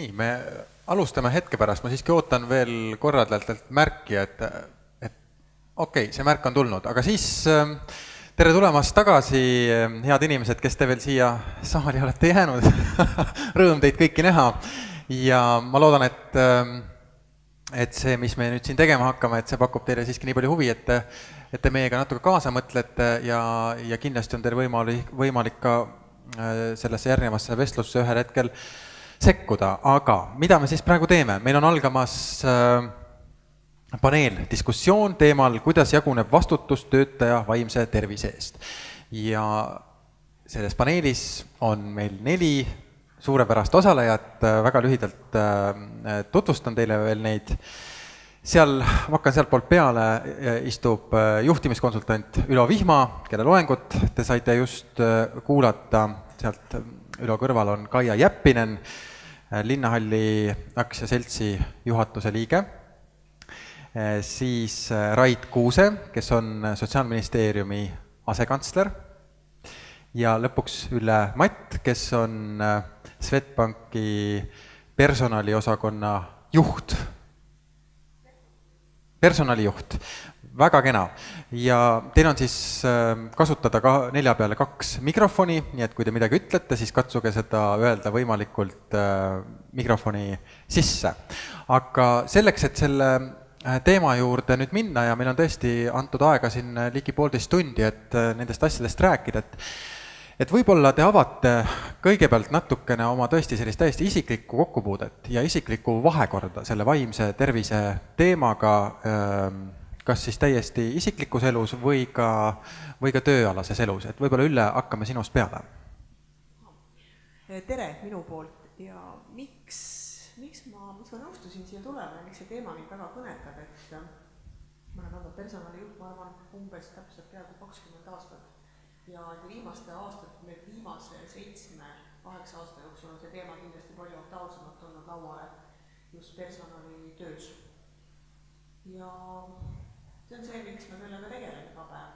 Nii, me alustame hetke pärast, ma siiski ootan veel korraldajalt märki, et okei, see märk on tulnud, aga siis tere tulemast tagasi, head inimesed, kes te veel siia saali olete jäänud. Rõõm teid kõiki näha ja ma loodan, et see, mis me nüüd siin tegema hakkame, et see pakub teile siiski nii palju huvi, et te meiega natuke kaasa mõtlete ja kindlasti on teil võimalik ka sellesse järgnevasse vestlusse ühel hetkel sekkuda, aga mida me siis praegu teeme? Meil on algamas paneeldiskussioon teemal, kuidas jaguneb vastutus töötaja vaimse tervise eest. Ja selles paneelis on meil 4 suurepärast osalejat, väga lühidalt tutvustan teile veel neid. Seal, ma hakkan sealt poolt peale, istub juhtimiskonsultant Ülo Vihma, kelle loengut te saite just kuulata. Sealt Ülo kõrval on Kaia Jäppinen, Linnahalli aktsiaseltsi juhatuse liige. Siis Rait Kuuse, kes on Sotsiaalministeeriumi asekantsler. Ja lõpuks Ülle Matt, kes on Swedbanki personaliosakonna juht. Personalijuht. Väga kena. Ja teil on siis kasutada 4 peale 2 mikrofoni, nii et kui te midagi ütlete, siis katsuge seda öelda võimalikult mikrofoni sisse. Aga selleks, et selle teema juurde nüüd minna ja meil on tõesti antud aega siin ligi 1,5 tundi, et nendest asjadest rääkida, et võib-olla te avate kõigepealt natukene oma tõesti sellist täiesti isiklikku kokkupuudet ja isiklikku vahekorda selle vaimse tervise teemaga, kas siis täiesti isiklikus elus või ka tööalases elus. Et võib-olla Ülle, hakkame sinust peale. Tere minu poolt ja miks ma nõustusin siia tulema ja miks see teema mind väga kõnetab, et ma olen olnud personalijuht, ma arvan, umbes täpselt peaaegu 20 aastat. Ja viimase 7-8 aasta jooksul on see teema kindlasti palju aktuaalsemalt olnud lauale just personali töös. Ja see on see, miks me sellega tegelen iga päev.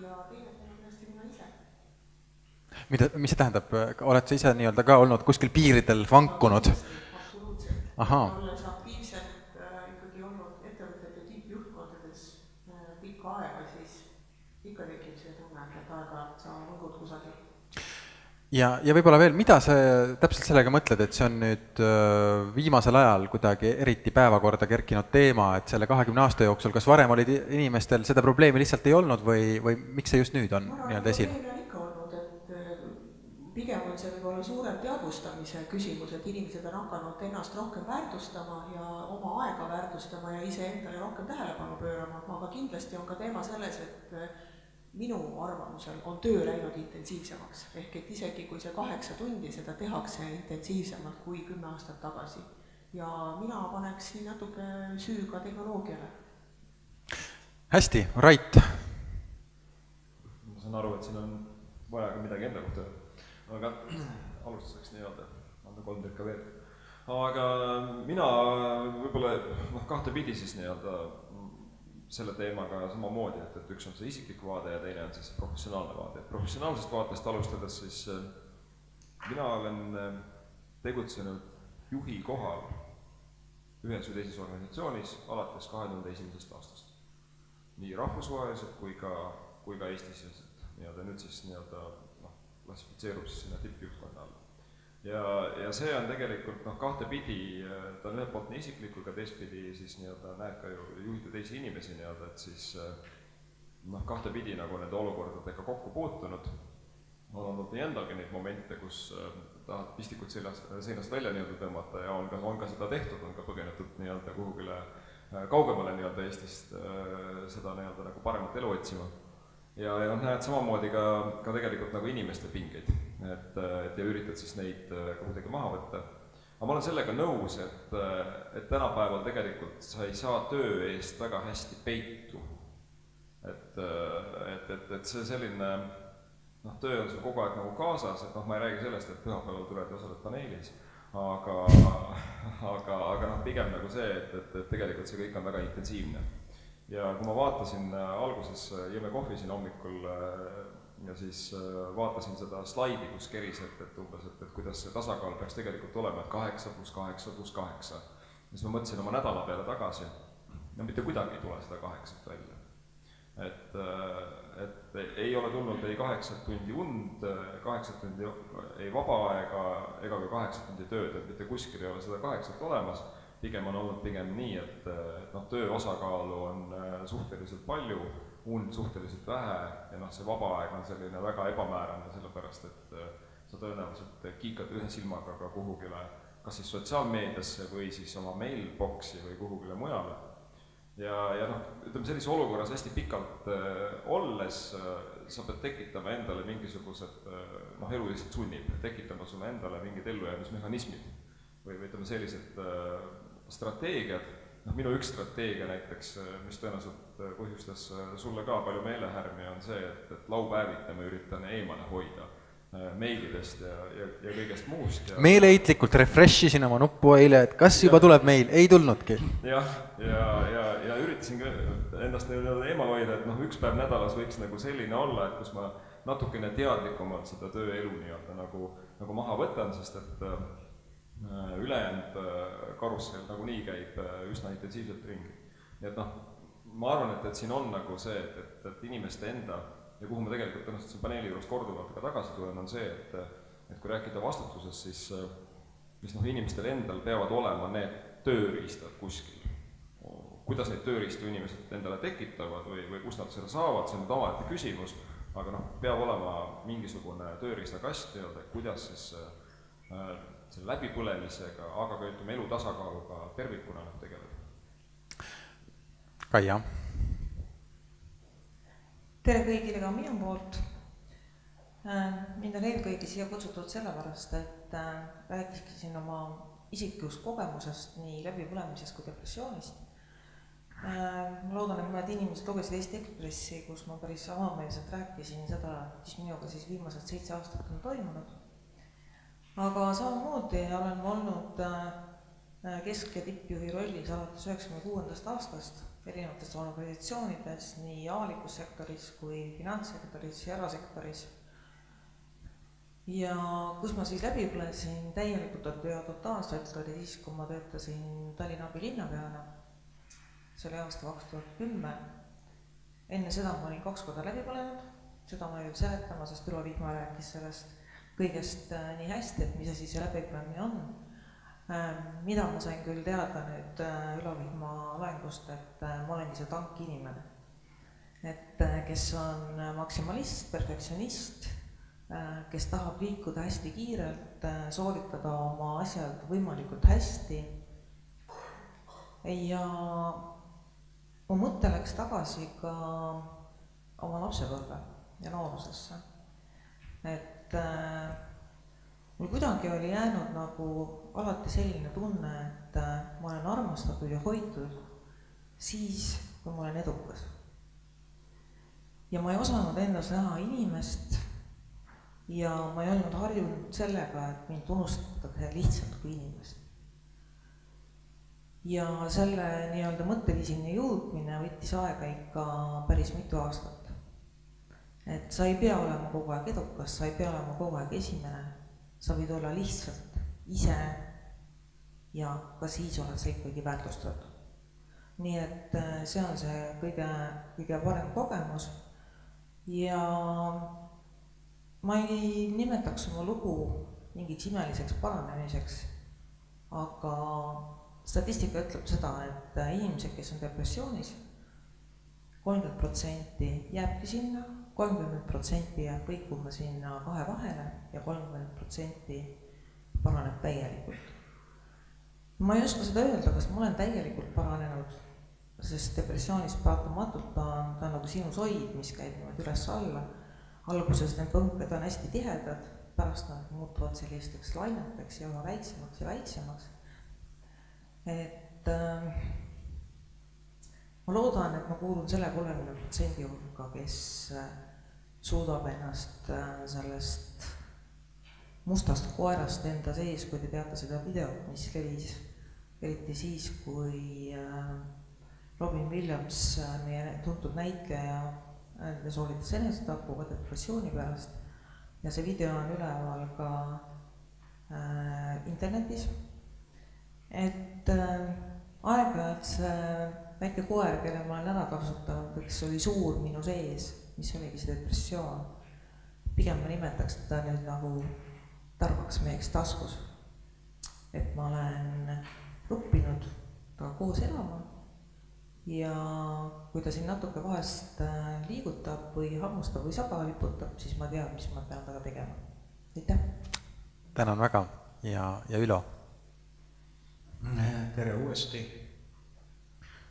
Ja teine kindlasti mina ise. Mis see tähendab? Oled sa ise nii-öelda ka olnud kuskil piiridel vankunud? Absoluutselt. Aha. Olles aktiivselt ikkagi olnud ettevõtete tippjuhtkondades pikka aega, siis ikka tekib see tunne, et aega sa võngud kusagil. Ja võib-olla veel, mida sa täpselt sellega mõtled, et see on nüüd viimasel ajal kuidagi eriti päevakorda kerkinud teema, et selle 20 aasta jooksul, kas varem olid inimestel seda probleemi lihtsalt ei olnud või miks see just nüüd on nii-öelda esil? Probleemi on ikka olnud, et pigem on see võib-olla suurem teadvustamise küsimus, et inimesed on hakanud ennast rohkem väärtustama ja oma aega väärtustama ja ise endale rohkem tähelepanu pöörama, aga kindlasti on ka teema selles, et minu arvamusel on töö läinud intensiivsemaks, ehk et isegi kui see 8 tundi seda tehakse intensiivsemalt kui 10 aastat tagasi. Ja mina paneks siin natuke süü ka tehnoloogiale. Hästi, Rait. Ma saan aru, et siin on vaja ka midagi enda kohta, aga alustuseks nii-öelda, anda 3 tükka veel. Aga mina võib-olla 2 pidi siis nii-öelda selle teemaga samamoodi, et üks on see isiklik vaade ja teine on siis professionaalne vaade. Professionaalsest vaatest alustades siis mina olen tegutsenud juhi kohal ühes või teises organisatsioonis alates 2001. aastast. Nii rahvusvaheliselt kui ka Eestis. Nüüd siis klassifitseerub siis sinna tippjuhtkonna alla. Ja see on tegelikult 2 pidi, ta on ühelt poolt nii isiklik kui ka teistpidi siis näeb ka ju juhida teisi inimesi, et siis 2 pidi nagu nende olukordadega kokku puutunud. On olnud nii endalgi neid momente, kus tahad pistikut seinast välja tõmmata ja on ka seda tehtud, on ka põgenetud kuhugile kaugemale Eestist seda nagu paremat elu otsima. Ja näed samamoodi ka tegelikult nagu inimeste pingeid, et üritad siis neid kuidagi maha võtta. Aga ma olen sellega nõus, et tänapäeval tegelikult sa ei saa töö eest väga hästi peitu. Et see selline, töö on sul kogu aeg nagu kaasas, et ma ei räägi sellest, et pühapäeval tuled ja osaled paneelis, aga pigem nagu see, et tegelikult see kõik on väga intensiivne. Ja kui ma vaatasin alguses, jõime kohvi siin hommikul ja siis vaatasin seda slaidi, kus keriseb, et umbes, et kuidas see tasakaal peaks tegelikult olema, et 8 + 8 + 8. Ja siis ma mõtlesin oma nädala peale tagasi, no mitte kuidagi ei tule seda 8 välja. Et ei ole tulnud ei 8 tundi und, 8 tundi ei vaba aega ega ka 8 tundi tööd, et mitte kuskil ei ole seda 8 olemas, pigem on olnud pigem nii, et töö osakaalu on suhteliselt palju, und suhteliselt vähe ja see vaba aeg on selline väga ebamäärane, sellepärast et sa tõenäoliselt kiikad ühe silmaga ka kuhugile, kas siis sotsiaalmeediasse või siis oma mailboxi või kuhugile mujale. Ja ütleme sellise olukorras hästi pikalt olles sa pead tekitama endale mingisugused, elu lihtsalt sunnib, tekitama sulle endale mingid ellujäämismehhanismid või ütleme sellised strateegiad. Minu üks strateegia näiteks, mis tõenäoliselt põhjustas sulle ka palju meelehärmi, on see, et laupäeviti ma üritan eemale hoida meilidest ja kõigest muust. Meeleheitlikult refreshisin oma nuppu eile, et kas juba tuleb meil, ei tulnudki. Ja üritasin endast eemal hoida, et üks päev nädalas võiks selline olla, et kus ma natukene teadlikumalt seda tööelu nagu maha võtan, sest et ülejäänud karussell nagunii käib üsna intensiivselt ringi. Nii et ma arvan, et siin on see, et inimeste enda ja kuhu ma tegelikult tõenäoliselt siin paneeli juures korduvalt ka tagasi tulen, on see, et kui rääkida vastutusest, siis inimestel endal peavad olema need tööriistad kuskil. Kuidas neid tööriistu inimesed endale tekitavad või kus nad selle saavad, see on omaette küsimus, aga peab olema mingisugune tööriistakast, kuidas siis selle läbipõlemisega, aga ka elu tasakaaluga tervikuna tegeleda. Kaia. Tere kõigile ka minu poolt. Mind on eelkõige siia kutsutud sellepärast, et rääkisin oma isiklikust kogemusest nii läbipõlemisest kui depressioonist. Ma loodan, et mõned inimesed lugesid Eesti Ekspressi, kus ma päris avameelselt rääkisin seda, mis minuga siis viimased 7 aastat on toimunud. Aga samamoodi olen olnud kesk- ja tippjuhi rollis alates 96. aastast erinevates organisatsioonides, nii avalikus sektoris kui finantssektoris ja erasektoris. Ja kus ma siis läbi põlesin täielikult ja totaalselt oli siis, kui ma töötasin Tallinna abilinnapeana. See oli aasta 2010. Enne seda ma olin 2 korda läbi põlenud, seda ma ei veel seletama, sest Ülo Vihma rääkis sellest kõigest nii hästi, et mis asi see läbipõlemine on. Mida ma sain küll teada nüüd Ülo Vihma loengust, et ma olengi see tankinimene, et kes on maksimalist, perfektsionist, kes tahab liikuda hästi kiirelt, sooritada oma asjad võimalikult hästi. Ja mu mõte läks tagasi ka oma lapsepõlve ja noorusesse. Et mul kuidagi oli jäänud alati selline tunne, et ma olen armastatud ja hoitud siis, kui ma olen edukas. Ja ma ei osanud endas näha inimest ja ma ei olnud harjunud sellega, et mind tunnustatakse lihtsalt kui inimest. Ja selle mõtteviisini jõudmine võttis aega ikka päris mitu aastat. Et sa ei pea olema kogu aeg edukas, sa ei pea olema kogu aeg esimene, sa võid olla lihtsalt ise ja ka siis oled sa ikkagi väärtustatud. Nii et see on see kõige parem kogemus ja ma ei nimetaks oma lugu mingiks imeliseks paranemiseks, aga statistika ütleb seda, et inimesed, kes on depressioonis, 30% jääbki sinna, 30% jääb kõikuma sinna 2 vahele ja 30% paraneb täielikult. Ma ei oska seda öelda, kas ma olen täielikult paranenud, sest depressioonis paratamatult ta on nagu sinusoid, mis käib üles-alla. Alguses need võnked on hästi tihedad, pärast nad muutuvad sellisteks laineteks ja väiksemaks ja väiksemaks. Et ma loodan, et ma kuulun selle 30% hulka, kes suudab ennast sellest mustast koerast enda sees, kui te teate seda videot, mis levis, eriti siis, kui Robin Williams, meie tuntud näitleja, ta sooritas enesetapuga depressiooni pärast ja see video on üleval ka internetis. Et aeg-ajalt see väike koer, kelle ma olen ära kasutanud, kes oli suur minu sees, mis oligi see depressioon, pigem ma nimetaks teda nüüd nagu targaks meheks taskus. Et ma olen õppinud ta koos elama ja kui ta siin natuke vahest liigutab või hammustab või saba liputab, siis ma tean, mis ma pean taga tegema. Aitäh! Tänan väga ja Ülo. Tere uuesti.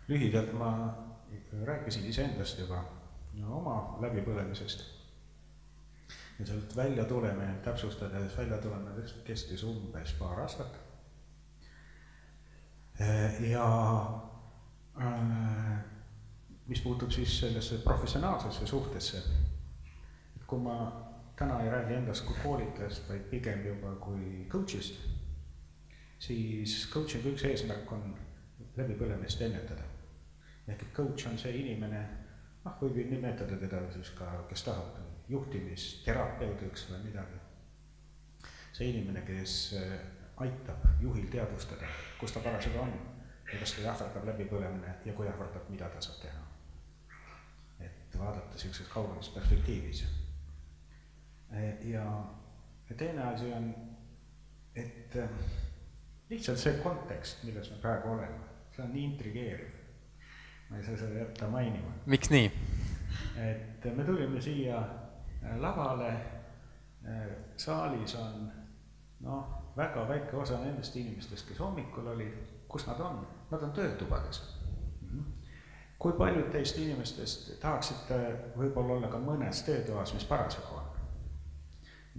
Lühidalt ma rääkisin iseendast juba oma läbipõlemisest. Ja sealt välja tuleme, täpsustades välja tuleme, kestis umbes paar aastat. Ja mis puutub siis sellesse professionaalsesse suhtesse, et kui ma täna ei räägi endast kui koolitajast, vaid pigem juba kui coachist, siis coaching üks eesmärk on läbipõlemist ennetada. Ehk et coach on see inimene, võib nimetada teda siis ka, kes tahab juhtimisterapeutiks või midagi. See inimene, kes aitab juhil teadvustada, kus ta parasjagu on ja kas ta jahvardab läbipõlemine ja kui jahvardab, mida ta saab teha. Et vaadata sellises kaugemas perspektiivis. Ja teine asi on, et lihtsalt see kontekst, milles me praegu oleme, see on nii intrigeeriv. Ma ei saa seda jätta mainima. Miks nii? Et me tulime siia lavale, saalis on väga väike osa nendest inimestest, kes hommikul olid, kus nad on? Nad on töötubades. Kui paljud teist inimestest tahaksite võib-olla olla ka mõnes töötoas, mis parasjagu on?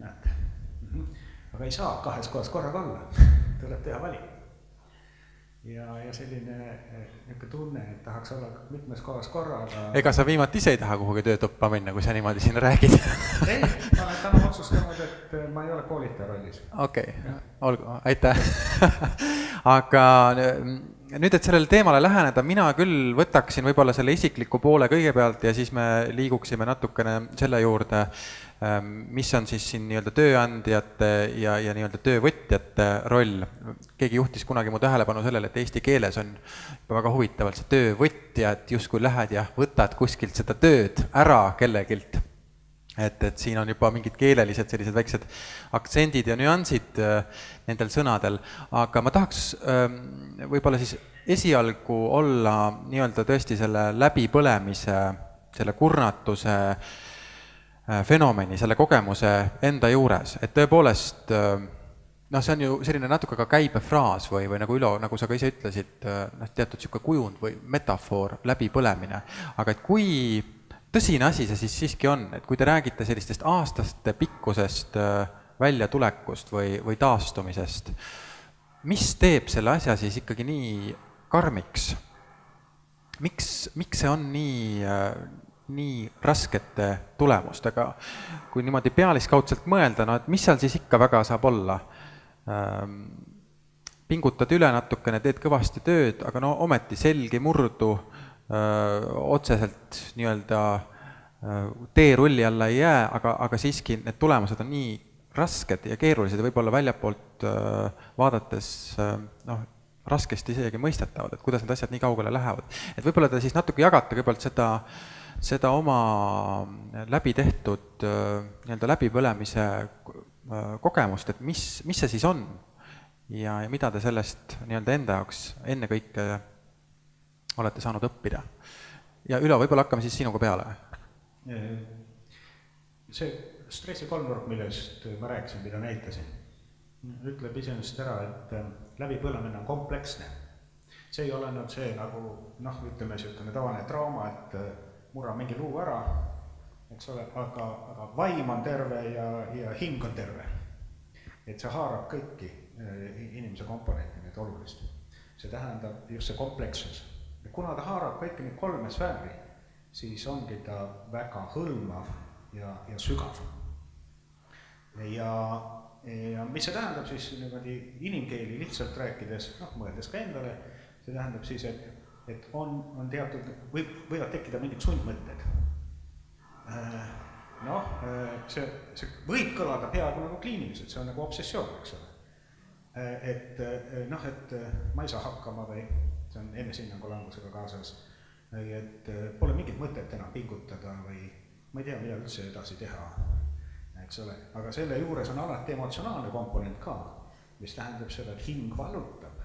Näete. Aga ei saa kahes kohas korraga olla. Tuleb teha valik. Ja selline tunne, et tahaks olla mitmes kohas korraga. Ega sa viimati ise ei taha kuhugi töötuppa minna, kui sa niimoodi siin räägid? Ei, ma olen täna otsustanud, et ma ei ole koolitaja rollis. Okei, olgu, aitäh. Aga nüüd, et sellele teemale läheneda, mina küll võtaksin võib-olla selle isikliku poole kõigepealt ja siis me liiguksime natukene selle juurde, mis on siis siin nii-öelda tööandjate ja nii-öelda töövõtjate roll. Keegi juhtis kunagi mu tähelepanu sellele, et eesti keeles on väga huvitavalt see töövõtja, et just kui lähed ja võtad kuskilt seda tööd ära kellegilt. Et siin on juba mingid keelelised sellised väiksed aktsendid ja nüansid nendel sõnadel, aga ma tahaks võib-olla siis esialgu olla nii-öelda tõesti selle läbipõlemise, selle kurnatuse fenomeni, selle kogemuse enda juures, et tõepoolest see on ju selline natuke ka käibefraas või nagu Ülo, nagu sa ka ise ütlesid, teatud siuke kujund või metafoor, läbipõlemine, aga et kui tõsine asi see siis siiski on, et kui te räägite sellistest aastaste pikkusest väljatulekust või taastumisest, mis teeb selle asja siis ikkagi nii karmiks? Miks see on nii raskete tulemustega? Kui niimoodi pealiskaudselt mõelda, et mis seal siis ikka väga saab olla? Pingutad üle natukene, teed kõvasti tööd, aga ometi selgi murdu, otseselt nii-öelda teerulli alla ei jää, aga siiski need tulemused on nii rasked ja keerulised ja võib-olla väljapoolt vaadates raskesti isegi mõistetavad, et kuidas need asjad nii kaugele lähevad. Et võib-olla te siis natuke jagate kõigepealt seda oma läbi tehtud nii-öelda läbipõlemise kogemust, et mis see siis on ja mida te sellest nii-öelda enda jaoks enne kõike olete saanud õppida. Ja Ülo, võib-olla hakkame siis sinuga peale. See stressi kolmnurk, millest ma rääkisin, mida näitasin, ütleb iseenesest ära, et läbipõlemine on kompleksne. See ei ole nüüd see nagu, ütleme selline tavaline trauma, et murra mingi luu ära, eks ole, aga vaim on terve ja hing on terve. Et see haarab kõiki inimese komponenti, need olulist. See tähendab just see komplekssus. Ja kuna ta haarab kõiki neid kolme sfääri, siis ongi ta väga hõlmav ja sügav. Ja mis see tähendab siis inimkeeli lihtsalt rääkides, mõeldes ka endale, see tähendab siis, et on teatud, võivad tekkida mingid sundmõtted. Noh, see võib kõlada peaaegu nagu kliiniliselt, see on nagu obsessioon, eks ole. Et ma ei saa hakkama või see on enesehinnangu langusega kaasas, et pole mingit mõtet enam pingutada või ma ei tea, mida üldse edasi teha, eks ole. Aga selle juures on alati emotsionaalne komponent ka, mis tähendab seda, et hing valutab.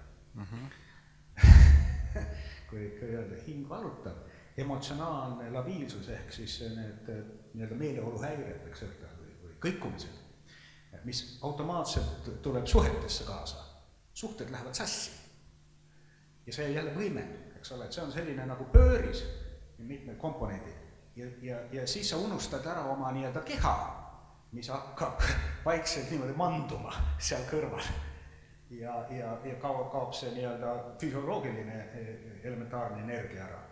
Kui öelda, hing valutab. Emotsionaalne labiilsus ehk siis need meeleoluhäired, eks öelda, või kõikumised, mis automaatselt tuleb suhetesse kaasa. Suhted lähevad sassi. Ja see jälle võimendub, eks ole, et see on selline nagu pööris, mitmed komponendid. Ja siis sa unustad ära oma nii-öelda keha, mis hakkab vaikselt niimoodi manduma seal kõrval. Ja kaob see nii-öelda füsioloogiline elementaarne energia ära.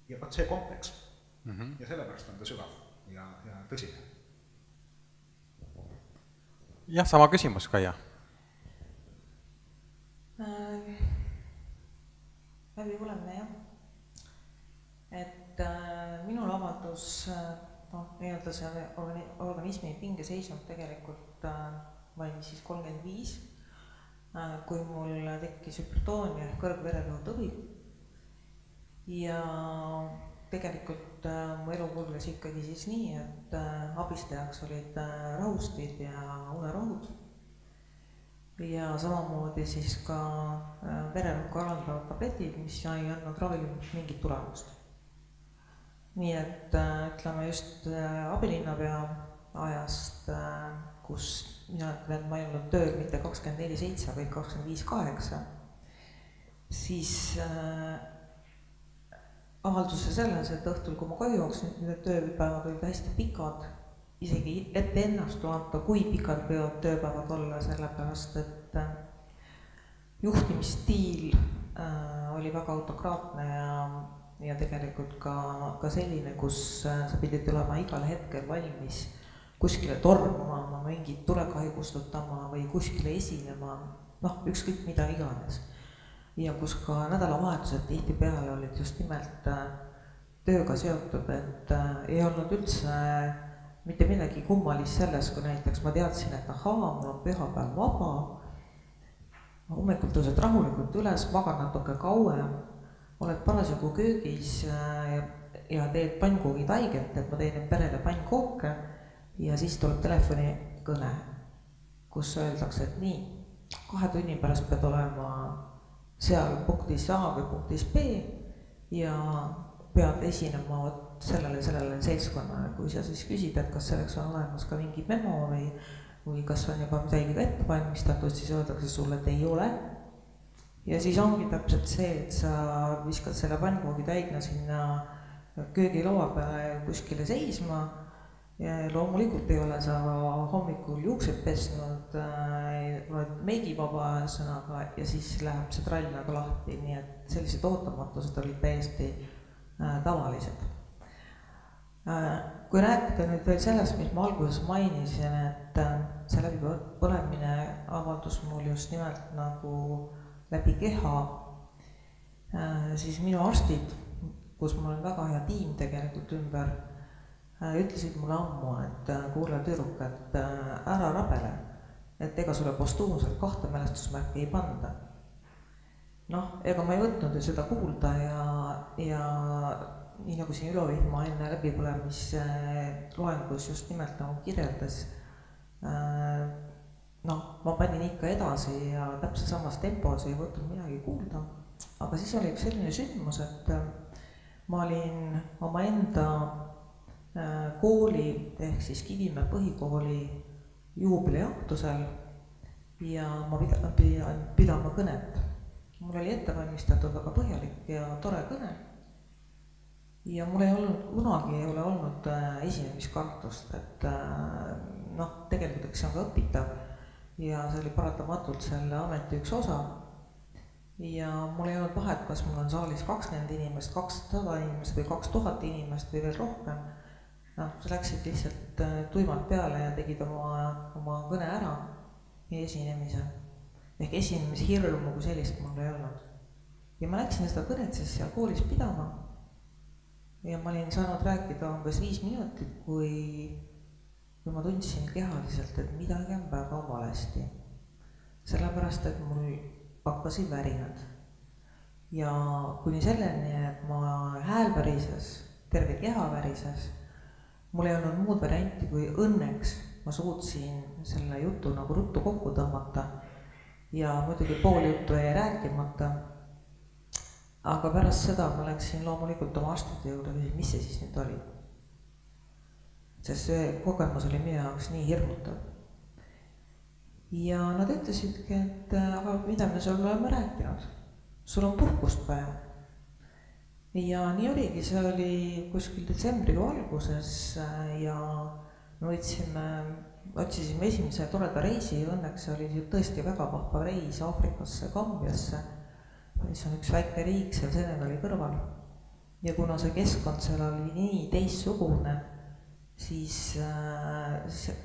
Ja võt see kompleks. Ja sellepärast on ta sügav ja tõsine. Jah, sama küsimus, Kaia. Läbipõlemine, jah. Et minul avaldus, nii-öelda see organismi pingeseisund tegelikult ma olin siis 35, kui mul tekkis hüpertoonia ehk kõrgvererõhutõvi. Ja tegelikult mu elu kulges ikkagi siis nii, et abistajaks olid rahustid ja unerohud. Ja samamoodi siis ka vererõhku alandavad tabletid, mis ei andnud ravil mingit tulemust. Nii et ütleme just abilinnapea ajast, kus mina ütlen, et ma ei olnud tööl mitte 24/7, vaid 25/8, siis avaldus see selles, et õhtul, kui ma koju jooksin, need tööpäevad olid hästi pikad, isegi ette ennastumata, kui pikad võivad tööpäevad olla, sellepärast et juhtimisstiil oli väga autokraatne ja tegelikult ka selline, kus sa pidid olema igal hetkel valmis kuskile tormama, mingit tulekahju kustutama või kuskile esinema, ükskõik mida iganes. Ja kus ka nädalavahetused tihtipeale olid just nimelt tööga seotud, et ei olnud üldse mitte midagi kummalist selles, kui näiteks ma teadsin, et mul on pühapäev vaba, hommikul tõused rahulikult üles, magad natuke kauem, oled parasjagu köögis ja teed pannkoogid haiget, et ma teen perele pannkooke ja siis tuleb telefoni kõne, kus öeldakse, et nii, 2 tunni pärast pead olema seal punktis A või punktis B ja pead esinema sellele seltskonnale, kui sa siis küsid, et kas selleks on olemas ka mingi memo või kas on juba midagi ette valmistatud, siis öeldakse sulle, et ei ole. Ja siis ongi täpselt see, et sa viskad selle pannkoogi täigna sinna köögilaua peale kuskile seisma ja loomulikult ei ole sa hommikul juuksed pesnud, oled meigivaba sõnaga ja siis läheb see trall nagu lahti, nii et sellised ootamatused olid täiesti tavalised. Kui rääkida nüüd veel sellest, mis ma alguses mainisin, et see läbipõlemine avaldus mul just nimelt nagu läbi keha, siis minu arstid, kus mul on väga hea tiim tegelikult ümber, ütlesid mulle ammu, et kuule tüdruk, et ära rabele, et ega sulle postuumselt 2 mälestusmärki ei panda. Ega ma ei võtnud ju seda kuulda ja nii nagu siin Ülovihma enne läbipõlemise loengus just nimelt nagu kirjeldas, ma panin ikka edasi ja täpselt samas tempos ei võtnud midagi kuulda. Aga siis oli üks selline sündmus, et ma olin oma enda kooli ehk siis Kivimäe põhikooli juubeliaktusel ja ma pidin pidama kõnet. Mul oli ettevalmistatud väga põhjalik ja tore kõne. Ja mul kunagi ei ole olnud esinemiskartust, et tegelikult see on ka õpitav ja see oli paratamatult selle ameti üks osa. Ja mul ei olnud vahet, kas mul on saalis 20 inimest, 200 inimest või 2000 inimest või veel rohkem. Sa läksid lihtsalt tuimalt peale ja tegid oma kõne ära ja esinemise. Ehk esinemishirmu kui sellist mul ei olnud. Ja ma läksin seda kõnet siis seal koolis pidama. ja ma olin saanud rääkida umbes 5 minutit, kui ma tundsin kehaliselt, et midagi on väga valesti. Sellepärast, et mul hakkasid värinad. Ja kuni selleni, et ma hääl värises, terve keha värises, mul ei olnud muud varianti, kui õnneks ma suutsin selle jutu nagu ruttu kokku tõmmata ja muidugi pool juttu jäi rääkimata. Aga pärast seda ma läksin loomulikult oma arstide juurde, mis see siis nüüd oli. Sest see kogemus oli minu jaoks nii hirmutav. Ja nad ütlesidki, et aga mida me sulle oleme rääkinud? Sul on puhkust vaja. Ja nii oligi, see oli kuskil detsembrikuu alguses ja me otsisime esimese toreda reisi, õnneks oli tõesti väga vahva reis Aafrikasse, Kambiasse, mis on üks väike riik seal Senegali kõrval. Ja kuna see keskkond seal oli nii teistsugune, siis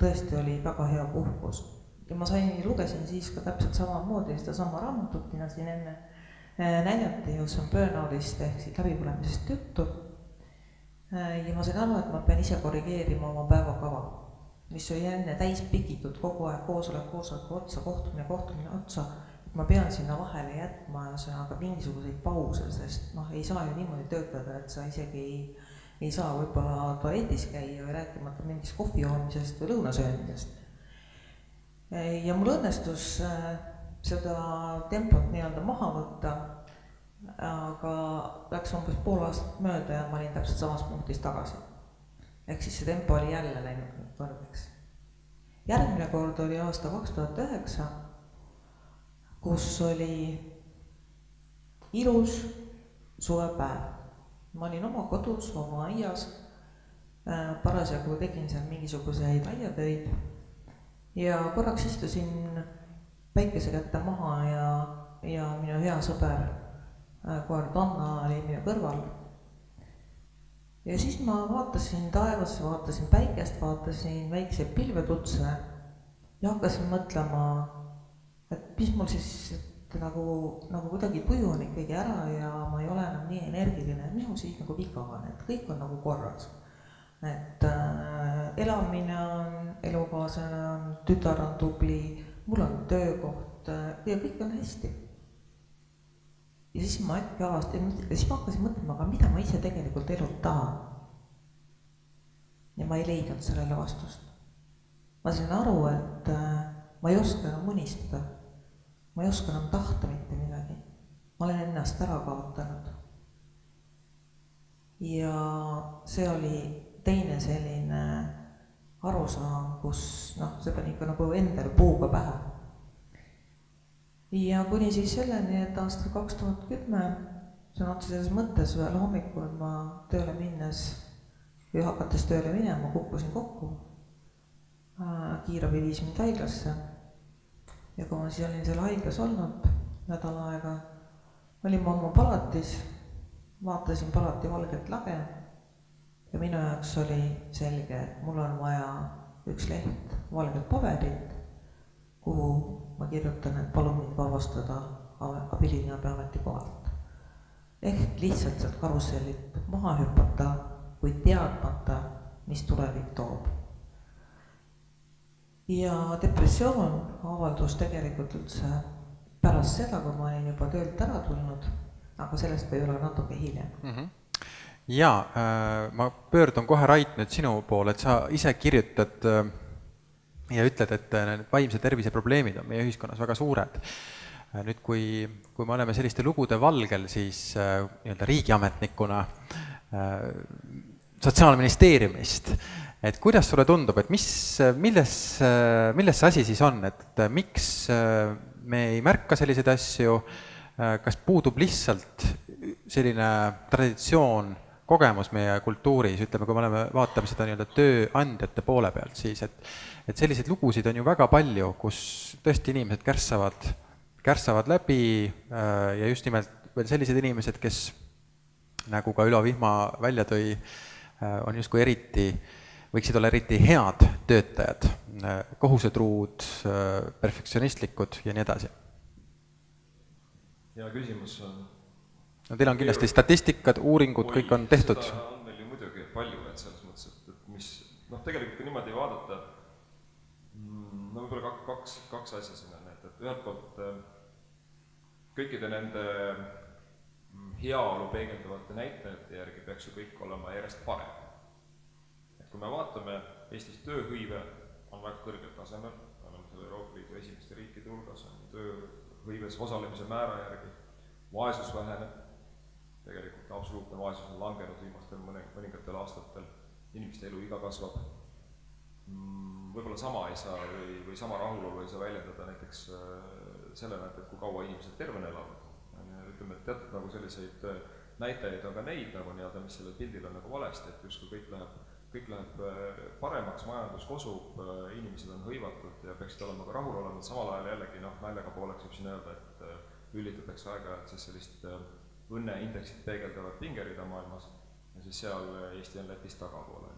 tõesti oli väga hea puhkus. Ja ma lugesin siis ka täpselt samamoodi seda sama raamatut, mida siin enne näidati, kus on burnoutist ehk siit läbipõlemisest juttu. Ja ma sain aru, et ma pean ise korrigeerima oma päevakava, mis oli enne täis pikitud kogu aeg koosoleku otsa, kohtumine otsa. Ma pean sinna vahele jätma aga mingisuguseid pause, sest ei saa ju niimoodi töötada, et sa isegi ei saa võib-olla tualetis käia või rääkimata mingist kohvi joomisest või lõunasöömisest. Ja mul õnnestus seda tempot nii-öelda maha võtta, aga läks umbes pool aastat mööda ja ma olin täpselt samas punktis tagasi. Ehk siis see tempo oli jälle läinud kõrgeks. Järgmine kord oli aasta 2009, kus oli ilus suvepäev. Ma olin oma kodus, oma aias, parasjagu tegin seal mingisuguseid aiatöid ja korraks istusin päikese kätte maha ja minu hea sõber koer Tanna oli minu kõrval. Ja siis ma vaatasin taevasse, vaatasin päikest, vaatasin väikseid pilvetutse ja hakkasin mõtlema, et mis mul siis nagu kuidagi tuju on ikkagi ära ja ma ei ole enam nii energiline, mis mul siis nagu viga on, et kõik on nagu korras. Et elamine on, elukaaslane on, tütar on tubli, mul on töökoht ja kõik on hästi. Ja siis ma äkki avastasin, ja siis ma hakkasin mõtlema, aga mida ma ise tegelikult elult tahan. Ja ma ei leidnud sellele vastust. Ma sain aru, et ma ei oska enam unistada. Ma ei oska enam tahta mitte midagi. Ma olen ennast ära kaotanud. Ja see oli teine selline arusaam, kus see pani ikka nagu endal puuga pähe. Ja kuni siis selleni, et aastal 2010, see on otseses mõttes ühel hommikul ma tööle minnes või hakates tööle minema, kukkusin kokku. Kiirabi viis mind haiglasse. Ja kui ma siis olin seal haiglas olnud nädal aega, olin ma oma palatis, vaatasin palati valget lage ja minu jaoks oli selge, et mul on vaja üks leht valget paberit, kuhu ma kirjutan, et palun mind vabastada abilinnapea ametikohalt. Ehk lihtsalt sealt karussellit maha hüpata, kuid teadmata, mis tulevik toob. Ja depressioon avaldus tegelikult üldse pärast seda, kui ma olin juba töölt ära tulnud, aga sellest ei ole natuke hiljem. Jaa, ma pöördun kohe Rait nüüd sinu poole, et sa ise kirjutad ja ütled, et need vaimse tervise probleemid on meie ühiskonnas väga suured. Nüüd, kui me oleme selliste lugude valgel, siis nii-öelda riigiametnikuna Sotsiaalministeeriumist, et kuidas sulle tundub, et milles see asi siis on, et miks me ei märka selliseid asju, kas puudub lihtsalt selline traditsioon, kogemus meie kultuuris, ütleme, kui me vaatame seda nii-öelda tööandjate poole pealt, siis et selliseid lugusid on ju väga palju, kus tõesti inimesed kärsavad läbi ja just nimelt veel sellised inimesed, kes nagu ka Ülo Vihma välja tõi, on justkui võiksid olla eriti head töötajad, kohusetruud, perfektsionistlikud ja nii edasi. Hea küsimus. No teil on kindlasti statistikad, uuringud, kõik on tehtud. Seda on meil tegelikult kui niimoodi vaadata, no võib-olla kaks asja siin on, et ühelt poolt kõikide nende heaolu peegeldavate näitajate järgi peaks ju kõik olema järjest parem. Et kui me vaatame, Eestis tööhõive on väga kõrgel tasemel, oleme selle Euroopa Liidu esimeste riikide hulgas, on tööhõives osalemise määra järgi, vaesus väheneb, tegelikult absoluutne vaesus on langenud viimastel mõningatel aastatel, inimeste eluiga kasvab. Võib-olla sama ei saa või sama rahulolu ei saa väljendada näiteks sellena, et kui kaua inimesed tervena elavad. Ütleme, et teatud nagu selliseid näitajaid on ka neid, nagu nii-öelda, mis sellel pildil on nagu valesti, et justkui kõik läheb paremaks, majandus kosub, inimesed on hõivatud ja peaksid olema ka rahul olemas, samal ajal jällegi naljaga pooleks võib siin öelda, et ülitatakse aeg-ajalt siis sellist õnneindeksit peegeldavad pingerida maailmas ja siis seal Eesti on Lätist tagapoole.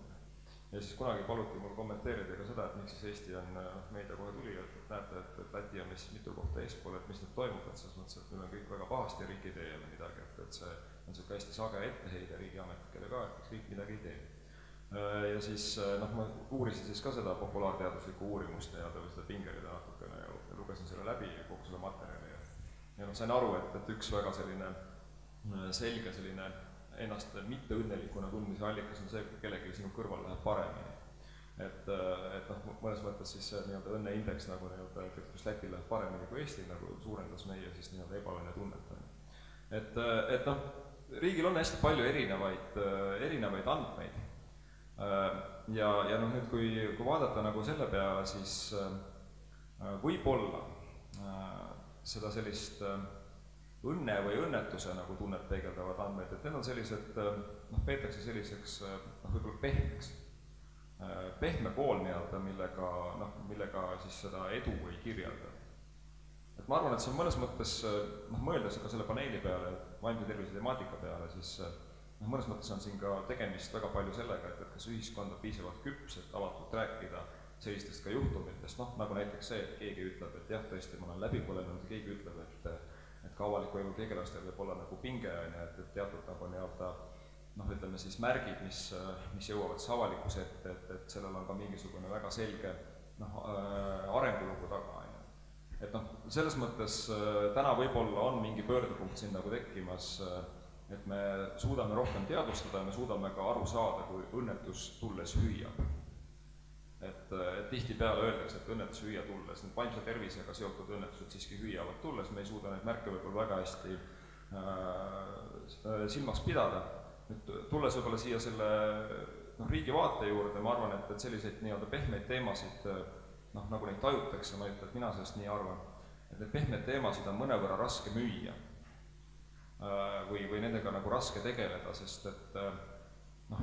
Ja siis kunagi paluti mul kommenteerida ka seda, et miks siis Eesti on, meedia kohe tuli, et näete, et Läti on vist mitu kohta eespool, et mis nüüd toimub, et selles mõttes, et meil on kõik väga pahasti ja riik ei tee jälle midagi, et see on selline hästi sage etteheide riigiametnikele ka, et riik midagi ei tee. Ja siis ma uurisin siis ka seda populaarteaduslikku uurimust ja seda pingerida natukene ja lugesin selle läbi kogu selle materjali ja sain aru, et üks väga selline selge selline ennast mitte õnnelikuna tundmise allikas on see, kui kellelgi sinu kõrval läheb paremini. Et mõnes mõttes siis nii-öelda õnneindeks nagu nii-öelda, et kus Lätil läheb paremini kui Eesti, nagu suurendas meie siis nii-öelda ebaõnne tunnet. Et riigil on hästi palju erinevaid andmeid. Ja nüüd, kui vaadata nagu selle peale, siis võib-olla seda sellist õnne või õnnetuse nagu tunnet peegeldavad andmeid, et need on sellised, peetakse selliseks võib-olla pehmeks. Pehme pool nii-öelda, millega siis seda edu ei kirjelda. Et ma arvan, et see on mõnes mõttes, mõeldes ka selle paneeli peale, vaimse tervise temaatika peale, siis mõnes mõttes on siin ka tegemist väga palju sellega, et kas ühiskond on piisavalt küps, et avatult rääkida sellistest ka juhtumitest, nagu näiteks see, et keegi ütleb, et jah, tõesti, ma olen läbi põlenud ja keegi ütleb, et ka avaliku elu tegelastel võib olla nagu pinge, et teatud nagu nii-öelda ütleme siis märgid, mis jõuavad siis avalikkuse ette, et sellel on ka mingisugune väga selge arengulugu taga. Et selles mõttes täna võib-olla on mingi pöördepunkt siin nagu tekkimas, et me suudame rohkem teadvustada ja me suudame ka aru saada, kui õnnetus tulles hüüab. Et tihtipeale öeldakse, et õnnetus hüüa tulles, need vaimse tervisega seotud õnnetused siiski hüüavad tulles, me ei suuda neid märke võib-olla väga hästi silmaks pidada. Nüüd tulles võib-olla siia selle riigi vaate juurde, ma arvan, et selliseid nii-öelda pehmeid teemasid, nagu neid tajutakse, ma ütlen, et mina sellest nii arvan, et need pehmeid teemasid on mõnevõrra raske müüa või nendega nagu raske tegeleda, sest et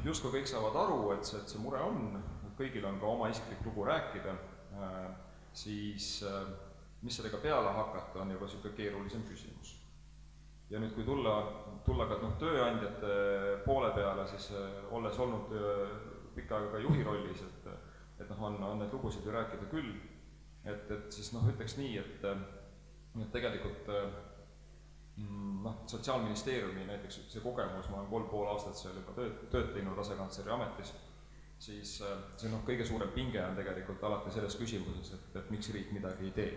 justkui kõik saavad aru, et see mure on, kõigil on ka oma isiklik lugu rääkida, siis mis sellega peale hakata, on juba selline keerulisem küsimus. Ja nüüd, kui tulla ka tööandjate poole peale, siis olles olnud pikka aega ka juhi rollis, et on need lugusid ju rääkida küll, et siis ütleks nii, et tegelikult Sotsiaalministeeriumi näiteks see kogemus, ma olen 3,5 aastat seal juba tööd teinud asekantsleri ametis, siis see kõige suurem pinge on tegelikult alati selles küsimuses, et miks riik midagi ei tee.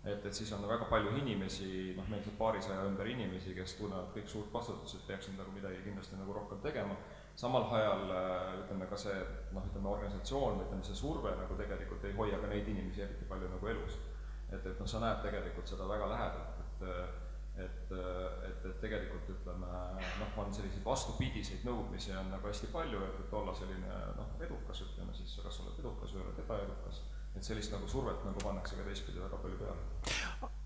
Et siis on väga palju inimesi, meil on paarisaja ümber inimesi, kes tunnevad kõik suurt vastutus, et peaksid midagi kindlasti rohkem tegema. Samal ajal ütleme ka see organisatsioon, see surve tegelikult ei hoia ka neid inimesi eriti palju elus. Et sa näed tegelikult seda väga lähedalt, et tegelikult ütleme, on selliseid vastupidiseid nõudmisi on hästi palju, et olla selline edukas, ütleme siis, kas oled edukas või oled ebaedukas, et sellist survet pannakse ka teistpidi väga palju peale.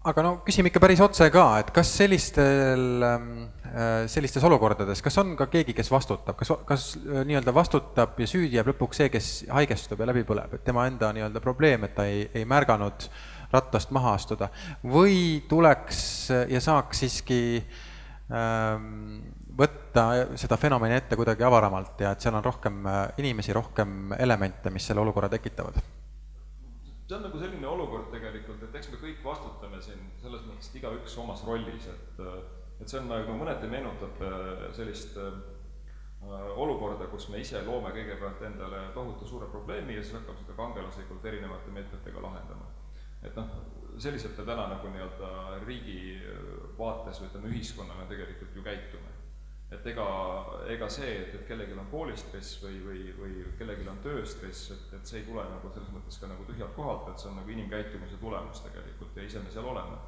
Aga küsime ikka päris otse ka, et kas sellistes olukordades, kas on ka keegi, kes vastutab, kas nii-öelda vastutab ja süüdi jääb lõpuks see, kes haigestub ja läbi põleb, et tema enda nii-öelda probleem, et ta ei märganud rattast maha astuda, või tuleks ja saaks siiski võtta seda fenomeni ette kuidagi avaramalt ja et seal on rohkem inimesi, rohkem elemente, mis selle olukorra tekitavad? See on selline olukord tegelikult, et eks me kõik vastutame siin selles mõttes igaüks omas rollis, et see on mõneti meenutab sellist olukorda, kus me ise loome kõigepealt endale tohutu suure probleemi ja siis hakkame seda kangelaslikult erinevate meetmetega lahendama. Et noh, selliselt me täna nagu nii-öelda riigi vaates või ütleme ühiskonnana tegelikult ju käitume. Et ega see, et kellelgi on koolistress või kellelgi on tööstress, et see ei tule nagu selles mõttes ka nagu tühjalt kohalt, et see on nagu inimkäitumise tulemus tegelikult ja ise me seal oleme.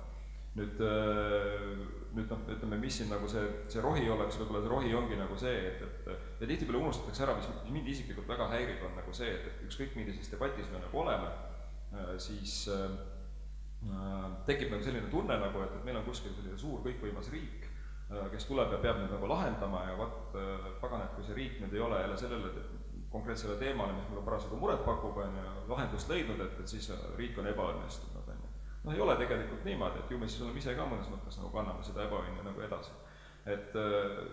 Nüüd noh, ütleme, mis siin nagu see rohi oleks, võib-olla see rohi ongi nagu see, et tihtipeale unustatakse ära, mis mind isiklikult väga häirib, on nagu see, et ükskõik millises debatis me nagu oleme, siis tekib nagu selline tunne nagu, et meil on kuskil selline suur kõikvõimas riik, kes tuleb ja peab nüüd nagu lahendama ja pagan, et kui see riik nüüd ei ole jälle sellele konkreetsele teemale, mis mulle parasjagu muret pakub, on ju, lahendust leidnud, et siis riik on ebaõnnestunud. Noh, ei ole tegelikult niimoodi, et ju me siis oleme ise ka mõnes mõttes nagu kanname seda ebaõnne nagu edasi. Et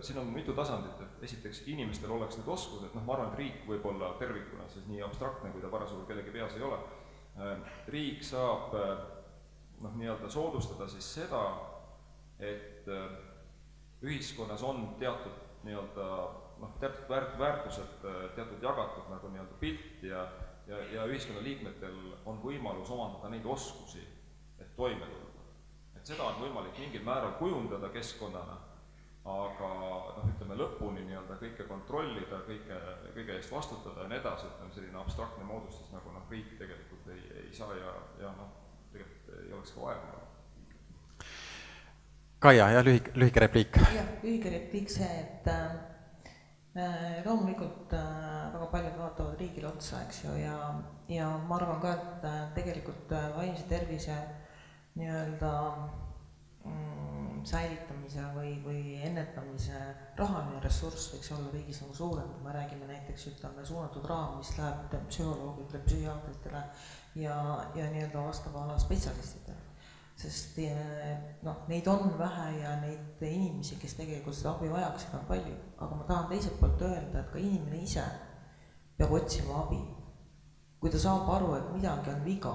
siin on mitu tasandit, et esiteks inimestel oleks need oskused, et noh, ma arvan, et riik võib olla tervikuna, siis nii abstraktne, kui ta parasjagu kellegi peas ei ole. Riik saab noh, nii-öelda soodustada siis seda, et ühiskonnas on teatud nii-öelda noh, teatud väärtused, teatud jagatud nagu nii-öelda pilt ja ühiskonna liikmetel on võimalus omandada neid oskusi, et toime tulla. Et seda on võimalik mingil määral kujundada keskkonnana, aga noh, ütleme lõpuni nii-öelda kõike kontrollida, kõige eest vastutada ja nii edasi, ütleme selline abstraktne moodustus nagu noh, riik tegelikult ei saa ja noh, tegelikult ei oleks ka vaja. Kaia, jah, lühike repliik. Jah, lühike repliik see, et loomulikult väga paljud vaatavad riigile otsa, eks ju, ja ma arvan ka, et tegelikult vaimse tervise nii-öelda säilitamise või ennetamise rahaline ressurss võiks olla riigis nagu suurem, kui me räägime näiteks ütleme suunatud raha, mis läheb psühholoogidele, psühhiaatritele ja nii-öelda vastava ala spetsialistidele. Sest noh, neid on vähe ja neid inimesi, kes tegelikult seda abi vajaksid, on palju. Aga ma tahan teiselt poolt öelda, et ka inimene ise peab otsima abi. Kui ta saab aru, et midagi on viga,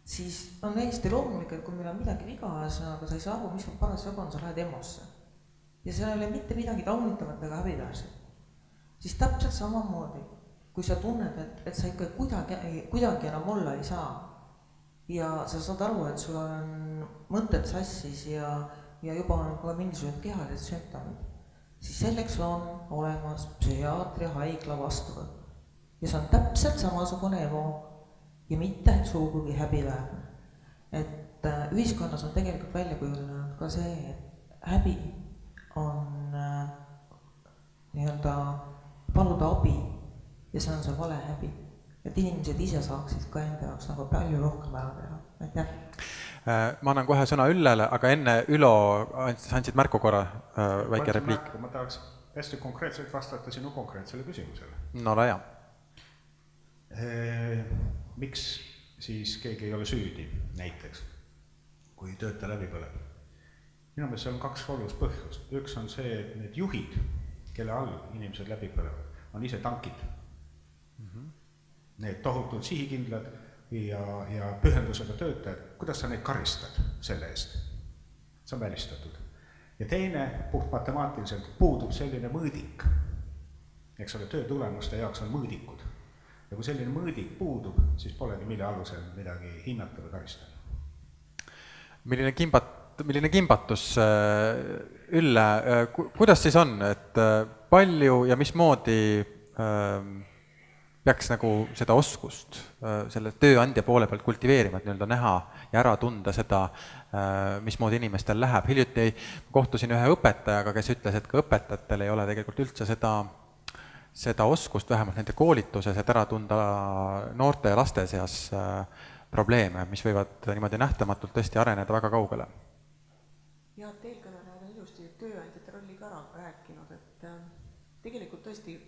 siis on hästi loomulik, et kui meil on midagi viga, aga sa ei saa aru, mis on parasjagu on, sa lähed EMO-sse. Ja seal ei ole mitte midagi taunitavat ega häbiväärset. Siis täpselt samamoodi, kui sa tunned, et sa ikka kuidagi enam olla ei saa, ja sa saad aru, et sul on mõtted sassis ja juba on ka mingisugused kehalised sümptomid, siis selleks on olemas psühhiaatria haigla vastuvõtt. Ja see on täpselt samasugune EMO ja mitte sugugi häbiväärne. Et ühiskonnas on tegelikult välja kujunenud ka see, et häbi on nii-öelda paluda abi ja see on see vale häbi. Et inimesed ise saaksid ka enda jaoks nagu palju rohkem ära teha. Aitäh! Ma annan kohe sõna Üllele, aga enne Ülo andsid märku korra väike repliik. Ma tahaks hästi konkreetselt vastata sinu konkreetsele küsimusele. No ole hea. Miks siis keegi ei ole süüdi näiteks, kui tööta läbi põleb? Minu meelest seal on kaks olulist põhjust. Üks on see, et need juhid, kelle all inimesed läbi põlevad, on ise tankid. Need tohutult sihikindlad ja pühendusega töötajad, kuidas sa neid karistad selle eest? See on välistatud. Ja teine, puht matemaatiliselt, puudub selline mõõdik. Eks ole, töö tulemuste jaoks on mõõdikud. Ja kui selline mõõdik puudub, siis polegi mille alusel midagi hinnata või karistada. Milline kimbatus, Ülle, kuidas siis on, et palju ja mismoodi peaks nagu seda oskust selle tööandja poole pealt kultiveerima, et nii-öelda näha ja ära tunda seda, mismoodi inimestel läheb. Hiljuti kohtusin ühe õpetajaga, kes ütles, et ka õpetajatel ei ole tegelikult üldse seda oskust, vähemalt nende koolituses, et ära tunda noorte ja laste seas probleeme, mis võivad niimoodi nähtamatult tõesti areneda väga kaugele. Ja eelkõnelejad on ilusti tööandjate rolli ka rääkinud, et tegelikult tõesti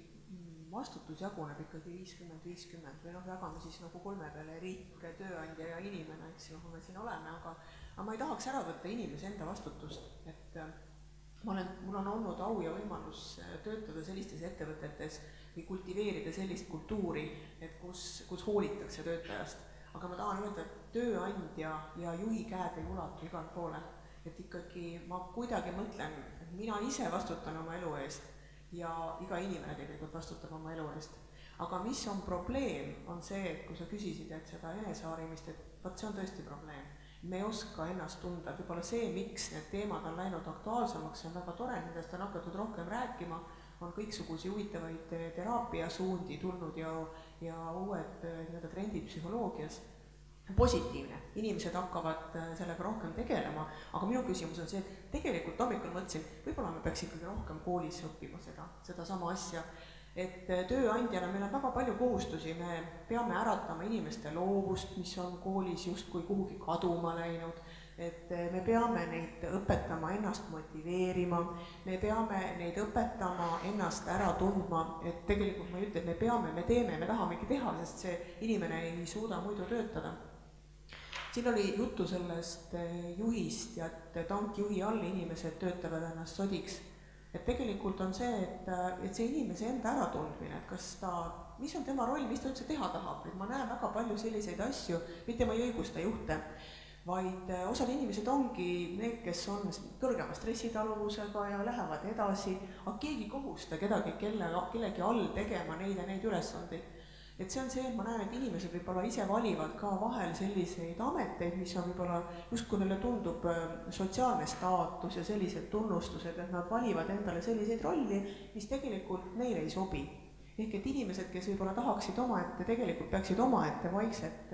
vastutus jaguneb ikkagi 50-50 või noh, jagame siis nagu kolme peale riik, tööandja ja inimene, eks ju, kui me siin oleme, aga ma ei tahaks ära võtta inimese enda vastutust, et mul on olnud au ja võimalus töötada sellistes ettevõtetes või kultiveerida sellist kultuuri, et kus hoolitakse töötajast. Aga ma tahan öelda, et tööandja ja juhi käed ei ulatu igal poole. Et ikkagi ma kuidagi mõtlen, et mina ise vastutan oma elu eest ja iga inimene tegelikult vastutab oma elu eest. Aga mis on probleem, on see, et kui sa küsisid, et seda enesehaarimist, et vaat see on tõesti probleem. Me ei oska ennast tunda, et võib-olla see, miks need teemad on läinud aktuaalsemaks, see on väga tore, nendest on hakatud rohkem rääkima, on kõiksugusi huvitavaid teraapiasuundi tulnud ja uued trendid psühholoogias. Positiivne, inimesed hakkavad sellega rohkem tegelema, aga minu küsimus on see, et tegelikult hommikul mõtlesin, võib-olla me peaks ikkagi rohkem koolis õppima seda sama asja, et tööandjana meil on väga palju kohustusi, me peame äratama inimeste loovust, mis on koolis justkui kuhugi kaduma läinud, et me peame neid õpetama ennast motiveerima, me peame neid õpetama ennast ära tundma, et tegelikult ma ei ütle, et me teeme, me tahamegi teha, sest see inimene ei suuda muidu töötada. Siin oli juttu sellest juhist ja et tankjuhi all inimesed töötavad ennast sodiks. Et tegelikult on see, et see inimese enda äratundmine, et kas ta, mis on tema roll, mis ta üldse teha tahab, et ma näen väga palju selliseid asju, mitte ma ei õigusta juhte, vaid osad inimesed ongi need, kes on kõrgema stressitaluvusega ja lähevad edasi, aga keegi kohusta kedagi kellegi all tegema neid ja neid ülesandeid. Et see on see, et ma näen, et inimesed võib-olla ise valivad ka vahel selliseid ameteid, mis on võib-olla justkui neile tundub sotsiaalne staatus ja sellised tunnustused, et nad valivad endale selliseid rolli, mis tegelikult neile ei sobi. Ehk et inimesed, kes võib-olla tahaksid omaette, tegelikult peaksid omaette vaikselt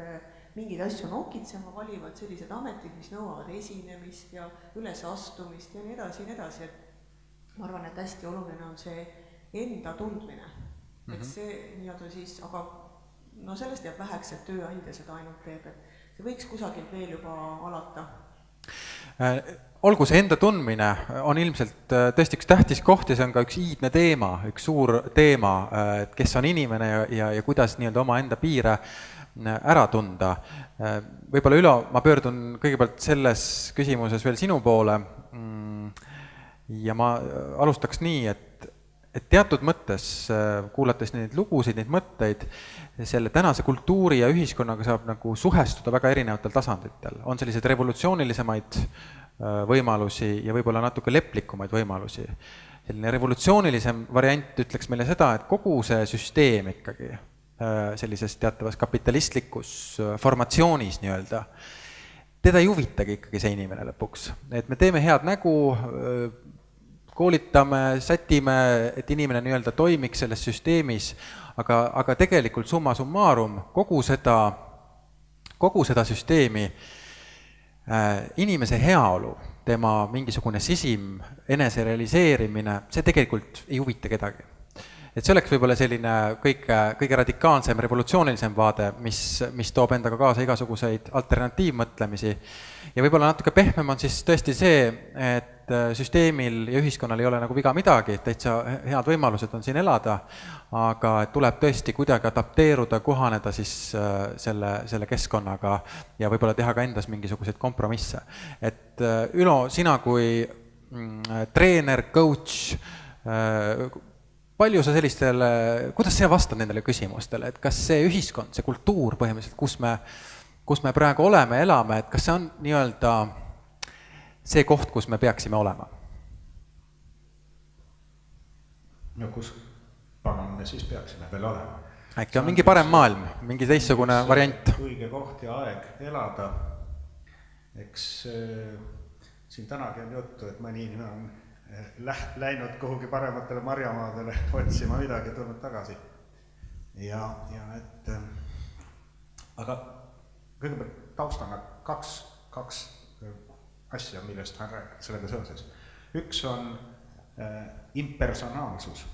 mingeid asju nokitsema, valivad sellised ametid, mis nõuavad esinemist ja ülesastumist ja nii edasi, et ma arvan, et hästi oluline on see enda tundmine. Et see nii-öelda siis, aga no sellest jääb väheks, et tööandja seda ainult teeb, et see võiks kusagilt veel juba alata. Olgu see enda tundmine on ilmselt tõesti üks tähtis koht ja see on ka üks iidne teema, üks suur teema, et kes on inimene ja kuidas nii-öelda oma enda piire ära tunda. Võib-olla Ülo, ma pöördun kõigepealt selles küsimuses veel sinu poole ja ma alustaks nii, et teatud mõttes, kuulates neid lugusid, neid mõtteid, selle tänase kultuuri ja ühiskonnaga saab nagu suhestuda väga erinevatel tasanditel. On sellised revolutsioonilisemaid võimalusi ja võib-olla natuke leplikumaid võimalusi. Selline revolutsioonilisem variant ütleks meile seda, et kogu see süsteem ikkagi sellises teatavas kapitalistlikus formatsioonis nii-öelda, teda ei huvitagi ikkagi see inimene lõpuks. Et me teeme head nägu, koolitame, sätime, et inimene nii-öelda toimiks selles süsteemis, aga tegelikult summa summarum kogu seda süsteemi inimese heaolu, tema mingisugune sisim, enese realiseerimine, see tegelikult ei huvita kedagi. Et see oleks võib-olla selline kõige radikaalsem, revolutsioonilisem vaade, mis toob endaga kaasa igasuguseid alternatiivmõtlemisi. Ja võib-olla natuke pehmem on siis tõesti see, et süsteemil ja ühiskonnal ei ole nagu viga midagi, täitsa head võimalused on siin elada, aga tuleb tõesti kuidagi adapteeruda, kohaneda siis selle keskkonnaga ja võib-olla teha ka endas mingisuguseid kompromisse. Et Ülo, sina kui treener, coach, palju sa sellistele, kuidas sa vastad nendele küsimustele, et kas see ühiskond, see kultuur põhimõtteliselt, kus me praegu oleme, elame, et kas see on nii-öelda see koht, kus me peaksime olema? No kus pagan me siis peaksime veel olema? Äkki on mingi parem maailm, mingi teissugune variant? Õige koht ja aeg elada. Eks siin tänagi on juttu, et mõni inimene on läinud kuhugi parematele marjamaadele otsima midagi, tulnud tagasi. Ja et aga kõigepealt taustana kaks asja, millest hän räägib sellega seoses. Üks on impersonaalsus.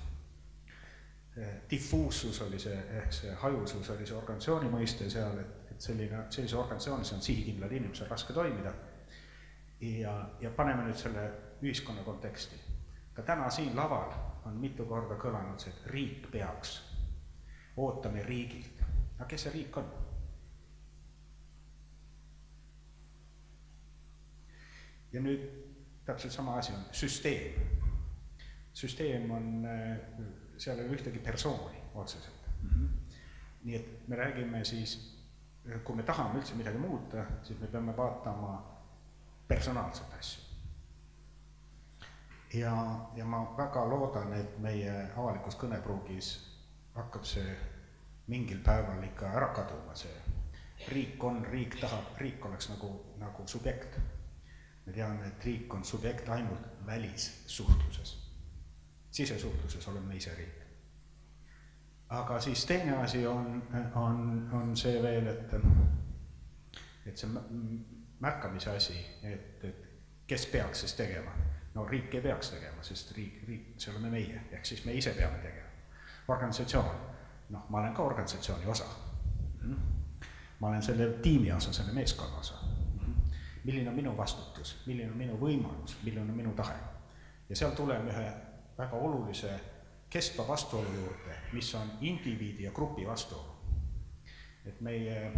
Diffuussus oli see, ehk see hajusus oli see organisatsiooni mõiste seal, et sellise organisatsioonis on sihikindlal inimesel raske toimida. Ja paneme nüüd selle ühiskonna konteksti. Ka täna siin laval on mitu korda kõlanud see, et riik peaks. Ootame riigilt. Aga kes see riik on? Ja nüüd täpselt sama asi on süsteem. Süsteem on, seal ei ole ühtegi persooni otseselt. Nii et me räägime siis, kui me tahame üldse midagi muuta, siis me peame vaatama personaalset asju. ja ma väga loodan, et meie avalikus kõnepruugis hakkab see mingil päeval ikka ära kaduma, see riik on, riik tahab, riik oleks nagu subjekt. Me teame, et riik on subjekt ainult välissuhtluses. Sisesuhtluses oleme me ise riik. Aga siis teine asi on see veel, et see märkamise asi, et kes peaks siis tegema. No riik ei peaks tegema, sest riik, see oleme meie, ehk siis me ise peame tegema. Organisatsioon, ma olen ka organisatsiooni osa. Ma olen selle tiimi osa, selle meeskonna osa. Milline on minu vastutus, milline on minu võimalus, milline on minu tahe. Ja seal tuleme ühe väga olulise kestva vastuolu juurde, mis on indiviidi ja grupi vastuolu. Et meie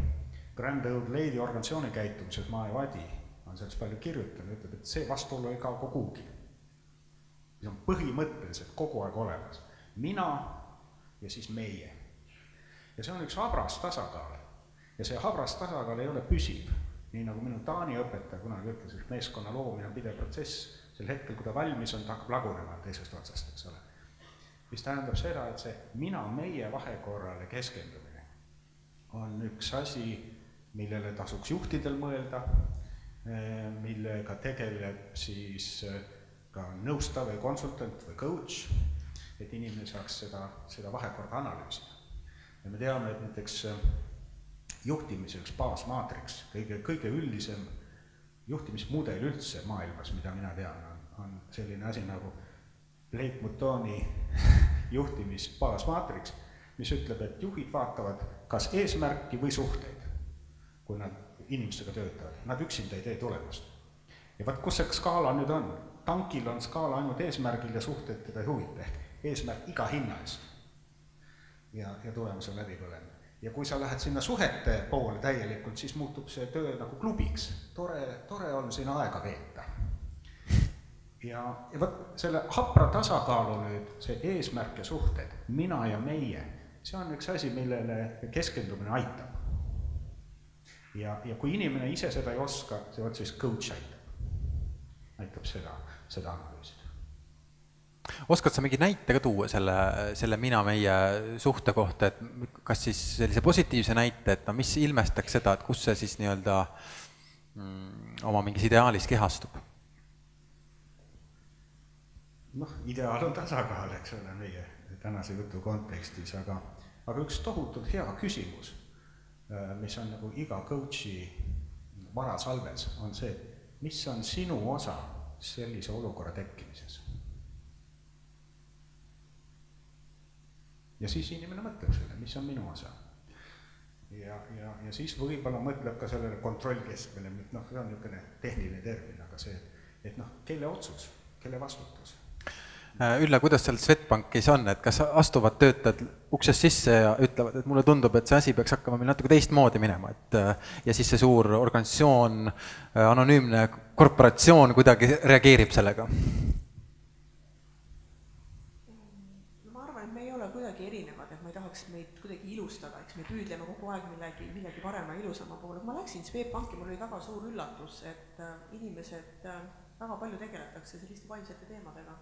Grand Old Lady organisatsiooni käitumises Mae Vadi on sellest palju kirjutanud, ütleb, et see vastuolu ei kao kogugi. See on põhimõtteliselt kogu aeg olemas. Mina ja siis meie. Ja see on üks habras tasakaal. Ja see habras tasakaal ei ole püsiv. Nii nagu minu Taani õpetaja kunagi ütles, et meeskonna loomine on pidev protsess, sel hetkel, kui ta valmis on, ta hakkab lagunema teisest otsast, eks ole. Mis tähendab seda, et see mina-meie vahekorrale keskendumine on üks asi, millele tasuks juhtidel mõelda, millega tegeleb siis ka nõustav või konsultant või coach, et inimene saaks seda vahekorda analüüsida. Ja me teame, et näiteks juhtimise üks baasmaatriks, kõige üldisem juhtimismudel üldse maailmas, mida mina tean, on selline asi nagu Blake Moutoni juhtimisbaasmaatriks, mis ütleb, et juhid vaatavad kas eesmärki või suhteid, kui nad inimestega töötavad. Nad üksinda ei tee tulemust. Ja vaat kus see skaala nüüd on? Tankil on skaala ainult eesmärgil ja suhted teda ei huvita, ehk eesmärk iga hinna eest. Ja tulemus on läbi põlenud. Ja kui sa lähed sinna suhete poole täielikult, siis muutub see töö nagu klubiks. Tore on sinna aega veeta. Ja võt selle hapra tasakaalu nüüd, see eesmärk ja suhted, mina ja meie, see on üks asi, millele keskendumine aitab. Ja kui inimene ise seda ei oska, see on siis coach aitab seda analüüsida. Oskad sa mingi näite ka tuua selle mina-meie suhte kohta, et kas siis sellise positiivse näite, et mis ilmestaks seda, et kus see siis nii-öelda oma mingis ideaalis kehastub? Ideaal on tasakaal, eks ole, meie tänase jutu kontekstis, aga üks tohutult hea küsimus, mis on nagu iga coachi varasalves, on see, mis on sinu osa sellise olukorra tekkimises. Ja siis inimene mõtleb selle, mis on minu osa. Ja siis võib-olla mõtleb ka sellele kontrollkeskmele, see on niisugune tehniline termin, aga see, et kelle otsus, kelle vastutus. Ülle, kuidas seal Swedbankis on, et kas astuvad töötajad uksest sisse ja ütlevad, et mulle tundub, et see asi peaks hakkama meil natuke teistmoodi minema, ja siis see suur organisatsioon, anonüümne korporatsioon kuidagi reageerib sellega? Meid kuidagi ilustada, eks me püüdleme kogu aeg millegi parema ilusama poole. Ma läksin Swedbanki, mul oli väga suur üllatus, et inimesed väga palju tegeletakse selliste vaimsete teemadega.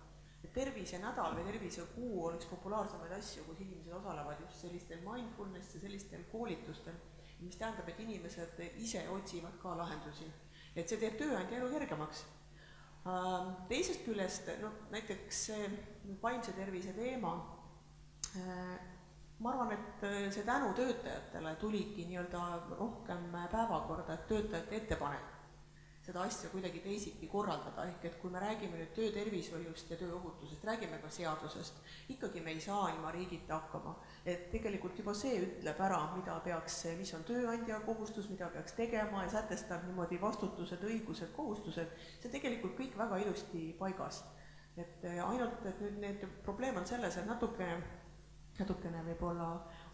Tervisenädal või tervisekuu on üks populaarsemaid asju, kus inimesed osalevad just sellistel mindfulness ja sellistel koolitustel, mis tähendab, et inimesed ise otsivad ka lahendusi. Et see teeb tööandja elu kergemaks. Teisest küljest, näiteks vaimse tervise teema, ma arvan, et see tänu töötajatele tuligi nii-öelda rohkem päevakorda, et töötajate ettepanek seda asja kuidagi teisiti korraldada, ehk et kui me räägime nüüd töötervishoiust ja tööohutusest, räägime ka seadusest, ikkagi me ei saa ilma riigita hakkama. Et tegelikult juba see ütleb ära, mis on tööandja kohustus, mida peaks tegema ja sätestab niimoodi vastutused, õigused, kohustused, see tegelikult kõik väga ilusti paigas. Et ainult, et nüüd need probleem on selles, et natukene võib-olla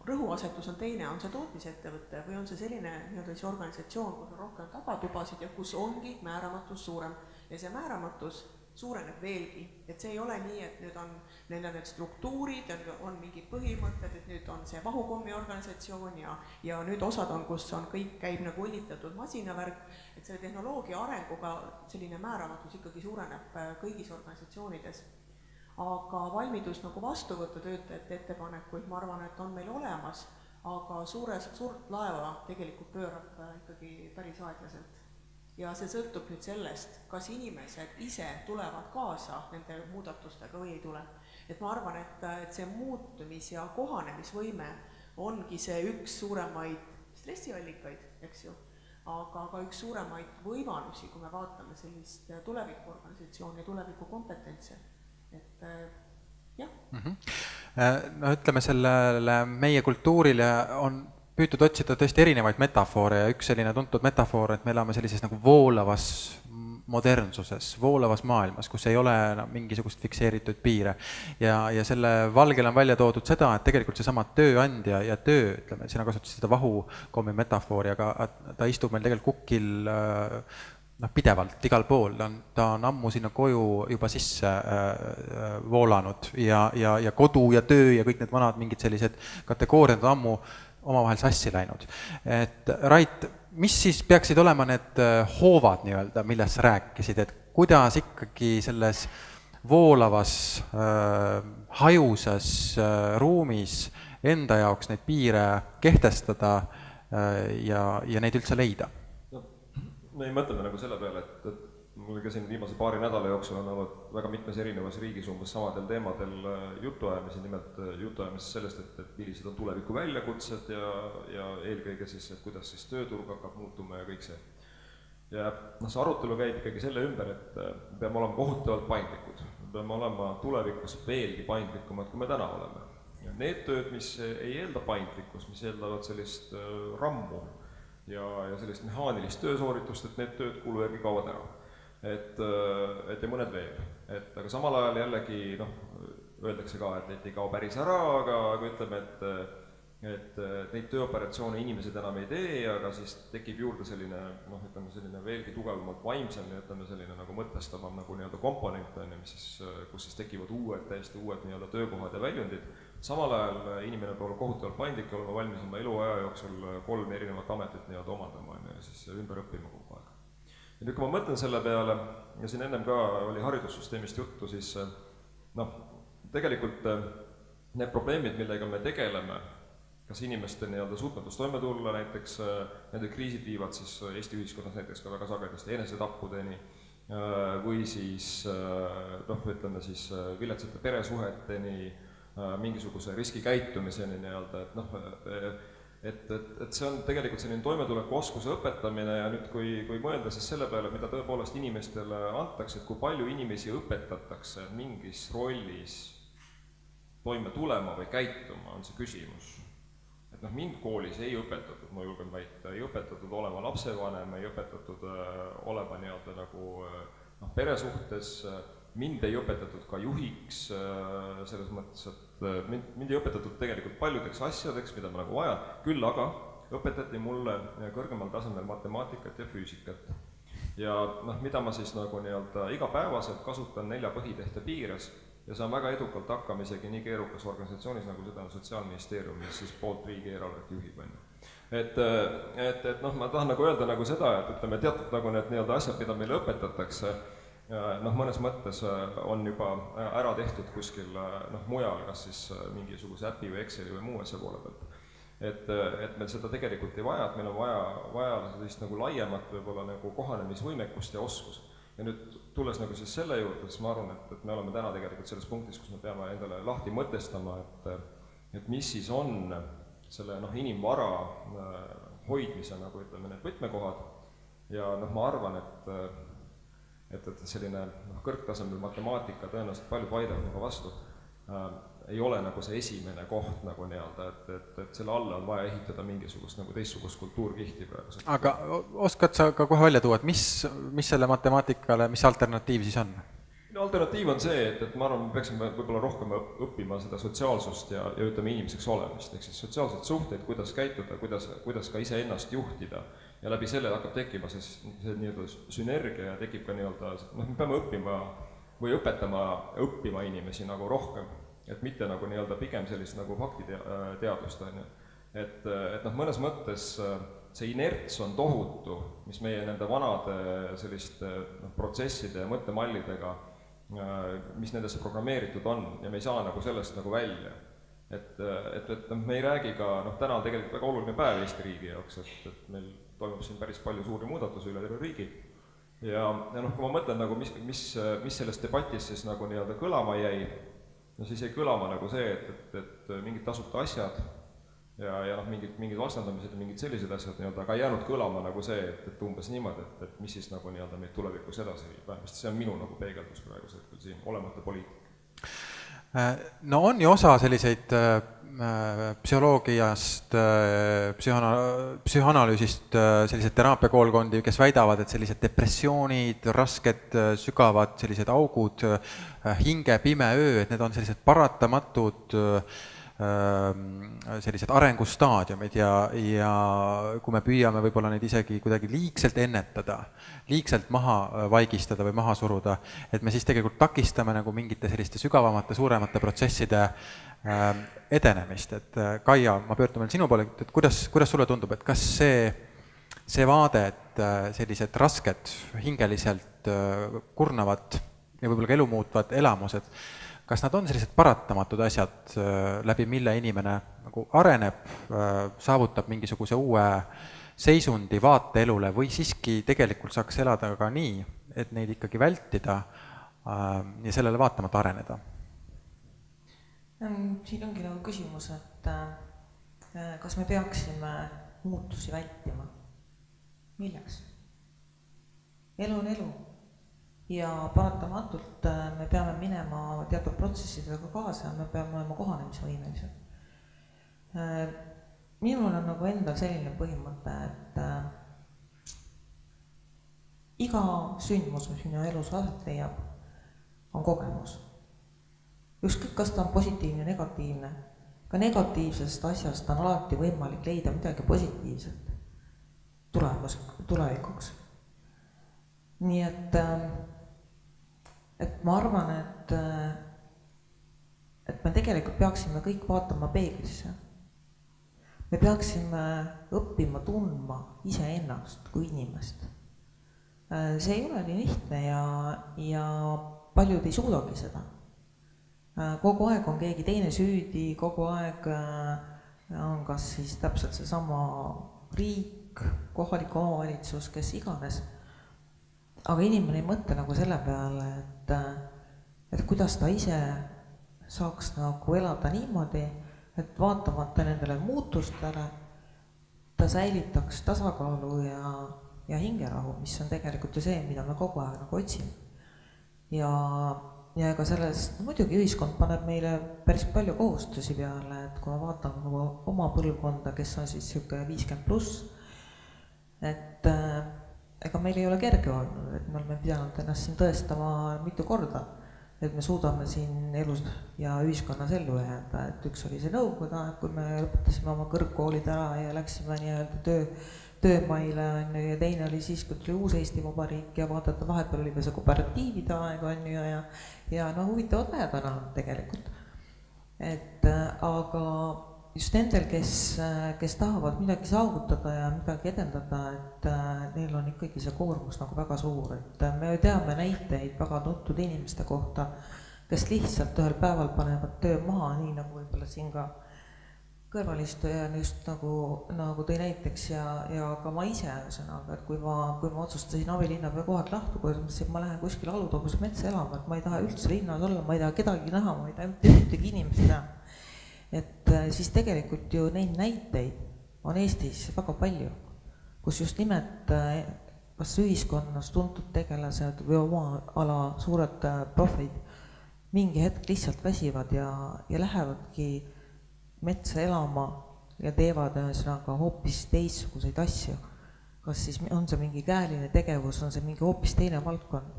rõhuasetus on teine, on see tootmisettevõte või on see selline see organisatsioon, kus on rohkem tagatubasid ja kus ongi määramatus suurem. Ja see määramatus suureneb veelgi, et see ei ole nii, et nüüd on neil on need struktuurid, on mingid põhimõtted, et nüüd on see vahukommi organisatsioon ja nüüd osad on, kus on kõik käib nagu õlitatud masinavärk, et selle tehnoloogia arenguga selline määramatus ikkagi suureneb kõigis organisatsioonides. Aga valmidus nagu vastu võtta töötajate ettepanekuid, ma arvan, et on meil olemas, aga suurt laeva tegelikult pöörab ikkagi päris aeglaselt. Ja see sõltub nüüd sellest, kas inimesed ise tulevad kaasa nende muudatustega või ei tule. Et ma arvan, et see muutumis- ja kohanemisvõime ongi see üks suuremaid stressiallikaid, eks ju, aga ka üks suuremaid võimalusi, kui me vaatame sellist tulevikuorganisatsiooni ja tulevikukompetentse. Et jah. No ütleme, sellele meie kultuurile on püütud otsida tõesti erinevaid metafoore ja üks selline tuntud metafoor, et me elame sellises nagu voolavas modernsuses, voolavas maailmas, kus ei ole mingisugust fikseeritud piire. Ja selle valgel on välja toodud seda, et tegelikult seesama tööandja ja töö, ütleme, sina kasutasid seda vahukommi metafoori, aga ta istub meil tegelikult kukil pidevalt, igal pool, ta on ammu sinna koju juba sisse voolanud ja kodu ja töö ja kõik need vanad mingid sellised kategooriad on ammu omavahel sassi läinud. Et Rait, mis siis peaksid olema need hoovad nii-öelda, millest sa rääkisid, et kuidas ikkagi selles voolavas, hajusas ruumis enda jaoks neid piire kehtestada ja neid üldse leida? Me ei mõtleme nagu selle peale, et mul ka siin viimase paari nädala jooksul on olnud väga mitmes erinevas riigis umbes samadel teemadel jutuajamisi, nimelt jutuajamisi sellest, et millised on tuleviku väljakutsed ja eelkõige siis, et kuidas siis tööturg hakkab muutuma ja kõik see. Ja see arutelu käib ikkagi selle ümber, et me peame olema kohutavalt paindlikud. Me peame olema tulevikus veelgi paindlikumad, kui me täna oleme. Ja need tööd, mis ei eelda paindlikkus, mis eeldavad sellist rammu ja sellist mehaanilist töösooritust, et need tööd kulu järgi kaovad ära. Et ja mõned veel. Aga samal ajal jällegi öeldakse ka, et ei kao päris ära, aga ütleme, et neid tööoperatsioone inimesed enam ei tee, aga siis tekib juurde selline, selline veelgi tugevamalt vaimsem ja selline nagu mõtestavam nagu nii-öelda komponent, kus siis tekivad täiesti uued nii-öelda töökohad ja väljundid. Samal ajal inimene peab olema kohutavalt paindlik ja olema valmis oma eluaja jooksul 3 erinevat ametit nii-öelda omandama ja siis ümber õppima kogu aeg. Ja nüüd, kui ma mõtlen selle peale, ja siin ennem ka oli haridussüsteemist juttu, siis tegelikult need probleemid, millega me tegeleme, kas inimeste nii-öelda suutmatus toime tulla, näiteks nende kriisid viivad siis Eesti ühiskonnas näiteks ka väga sagedasti enesetappudeni või siis, ütleme siis viletsate peresuheteni, mingisuguse riskikäitumiseni nii-öelda, et see on tegelikult selline toimetuleku oskuse õpetamine ja nüüd, kui mõelda siis selle peale, mida tõepoolest inimestele antakse, et kui palju inimesi õpetatakse mingis rollis toime tulema või käituma, on see küsimus. Et mind koolis ei õpetatud, ma julgen väita, ei õpetatud olema lapsevanem, ei õpetatud olema nii-öelda nagu peresuhtes, mind ei õpetatud ka juhiks selles mõttes, et mind ei õpetatud tegelikult paljudeks asjadeks, mida ma nagu vajan, küll aga õpetati mulle kõrgemal tasemel matemaatikat ja füüsikat. Ja mida ma siis nagu nii-öelda igapäevaselt kasutan 4 põhitehte piires ja saan väga edukalt hakkama isegi nii keerukas organisatsioonis, nagu seda on Sotsiaalministeerium, mis siis poolt riigieelarvet juhib. Ma tahan nagu öelda nagu seda, et ütleme teatud nagu need nii-öelda asjad, mida meile õpetatakse, mõnes mõttes on juba ära tehtud kuskil mujal, kas siis mingisuguse äpi või Exceli või muu asja poole pealt. Et meil seda tegelikult ei vaja, et meil on vaja sellist nagu laiemat võib-olla nagu kohanemisvõimekust ja oskus. Ja nüüd tulles nagu siis selle juurde, siis ma arvan, et me oleme täna tegelikult selles punktis, kus me peame endale lahti mõtestama, et mis siis on selle inimvara hoidmise nagu ütleme need võtmekohad ja ma arvan, et selline kõrgtasemel matemaatika tõenäoliselt paljud vaidavad nagu vastu, ei ole nagu see esimene koht nagu nii-öelda, et selle alla on vaja ehitada mingisugust nagu teistsugust kultuurkihti praegu. Aga oskad sa ka kohe välja tuua, et mis selle matemaatikale, mis alternatiiv siis on? Alternatiiv on see, et ma arvan, me peaksime võib-olla rohkem õppima seda sotsiaalsust ja ütleme inimeseks olemist, ehk siis sotsiaalseid suhteid, kuidas käituda, kuidas ka iseennast juhtida ja läbi selle hakkab tekkima see nii-öelda sünergia ja tekib ka nii-öelda, me peame õppima või õppima inimesi nagu rohkem, et mitte nagu nii-öelda pigem sellist nagu faktiteadust, on ju. Et noh, mõnes mõttes see inerts on tohutu, mis meie nende vanade selliste protsesside ja mõttemallidega, mis nendesse programmeeritud on ja me ei saa nagu sellest nagu välja. Et me ei räägi ka, täna on tegelikult väga oluline päev Eesti riigi jaoks, et meil toimub siin päris palju suuri muudatusi üle terve riigi. Ja kui ma mõtlen, nagu, mis selles debatis siis nagu nii-öelda kõlama jäi, siis jäi kõlama nagu see, et mingid tasuta asjad ja mingid vastandamised ja mingid sellised asjad nii-öelda, aga jäänud kõlama nagu see, et umbes niimoodi, et mis siis nagu nii-öelda meid tulevikus edasi viib. Vähemasti see on minu nagu peegeldus praegusel hetkel siin, olemata poliitik. No on ju osa selliseid psühholoogiast, psühhanalüüsist sellised teraapiakoolkondi, kes väidavad, et sellised depressioonid, rasked, sügavad sellised augud, hinge, pime öö, et need on sellised paratamatud sellised arengustaadiumid ja kui me püüame võib-olla neid isegi kuidagi liigselt ennetada, liigselt maha vaigistada või maha suruda, et me siis tegelikult takistame nagu mingite selliste sügavamate, suuremate protsesside edenemist. Et Kaia, ma pöördun veel sinu poole, et kuidas sulle tundub, et kas see vaade, et sellised rasked, hingeliselt kurnavad ja võib-olla ka elu muutvad elamused, kas nad on sellised paratamatud asjad, läbi mille inimene nagu areneb, saavutab mingisuguse uue seisundi vaate elule või siiski tegelikult saaks elada ka nii, et neid ikkagi vältida ja sellele vaatamata areneda? Siin ongi nagu küsimus, et kas me peaksime muutusi vältima? Milleks? Elu on elu. Ja paratamatult me peame minema teatud protsessidega kaasa ja me peame olema kohanemisvõimelised. Minul on nagu endal selline põhimõte, et iga sündmus, mis minu elus aset leiab, on kogemus. Ükskõik, kas ta on positiivne ja negatiivne, ka negatiivsest asjast on alati võimalik leida midagi positiivset tulevikuks. Nii et ma arvan, et me tegelikult peaksime kõik vaatama peeglisse. Me peaksime õppima tundma iseennast kui inimest. See ei ole nii lihtne ja paljud ei suudagi seda. Kogu aeg on keegi teine süüdi, kogu aeg on kas siis täpselt seesama riik, kohalik omavalitsus, kes iganes. Aga inimene ei mõtle nagu selle peale, et kuidas ta ise saaks nagu elada niimoodi, et vaatamata nendele muutustele ta säilitaks tasakaalu ja hingerahu, mis on tegelikult ju see, mida me kogu aeg nagu otsime. Ja ega sellest, muidugi ühiskond paneb meile päris palju kohustusi peale, et kui ma vaatan oma põlvkonda, kes on siis 50+, et ega meil ei ole kerge olnud, et me oleme pidanud ennast siin tõestama mitu korda, et me suudame siin elus ja ühiskonnas ellu jääda, et üks oli see nõukogude aeg, kui me lõpetasime oma kõrgkoolid ära ja läksime nii-öelda töömaile, ja teine oli siis, kui tuli uus Eesti Vabariik ja vaadata, vahepeal oli see kooperatiivide aeg, ja huvitavad ajad on olnud tegelikult. Aga just nendel, kes tahavad midagi saavutada ja midagi edendada, et neil on ikkagi see koormus nagu väga suur, et me teame näiteid väga tuntud inimeste kohta, kes lihtsalt ühel päeval panevad töö maha, nii nagu võib-olla siin ka kõrvalistuja just nagu tõi näiteks ja ka ma ise ühesõnaga, et kui ma otsustasin abilinnapea kohalt lahtu, kui ma lähen kuskil Alutaguse metsa elama, et ma ei taha üldse linnas olla, ma ei taha kedagi näha, ma ei taha ühtegi inimest näha. Et siis tegelikult ju neid näiteid on Eestis väga palju, kus just nimelt kas ühiskonnas tuntud tegelased või oma ala suured profid mingi hetk lihtsalt väsivad ja lähevadki metsa elama ja teevad ühesõnaga hoopis teistsuguseid asju. Kas siis on see mingi käeline tegevus, on see mingi hoopis teine valdkond.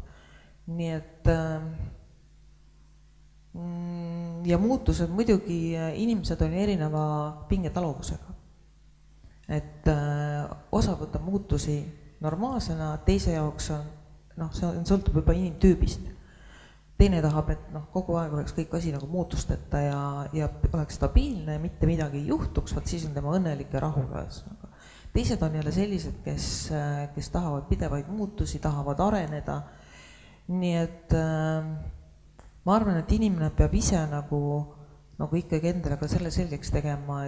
Nii et ja muutused muidugi, inimesed on erineva pingetaluvusega. Et osa võtab muutusi normaalsena, teise jaoks on, see sõltub juba inimtüübist. teine tahab, et noh, kogu aeg oleks kõik asi nagu muutusteta ja oleks stabiilne ja mitte midagi ei juhtuks, vaat siis on tema õnnelik ja rahul ühesõnaga. Teised on jälle sellised, kes tahavad pidevaid muutusi, tahavad areneda. Nii et ma arvan, et inimene peab ise nagu ikkagi endale ka selle selgeks tegema,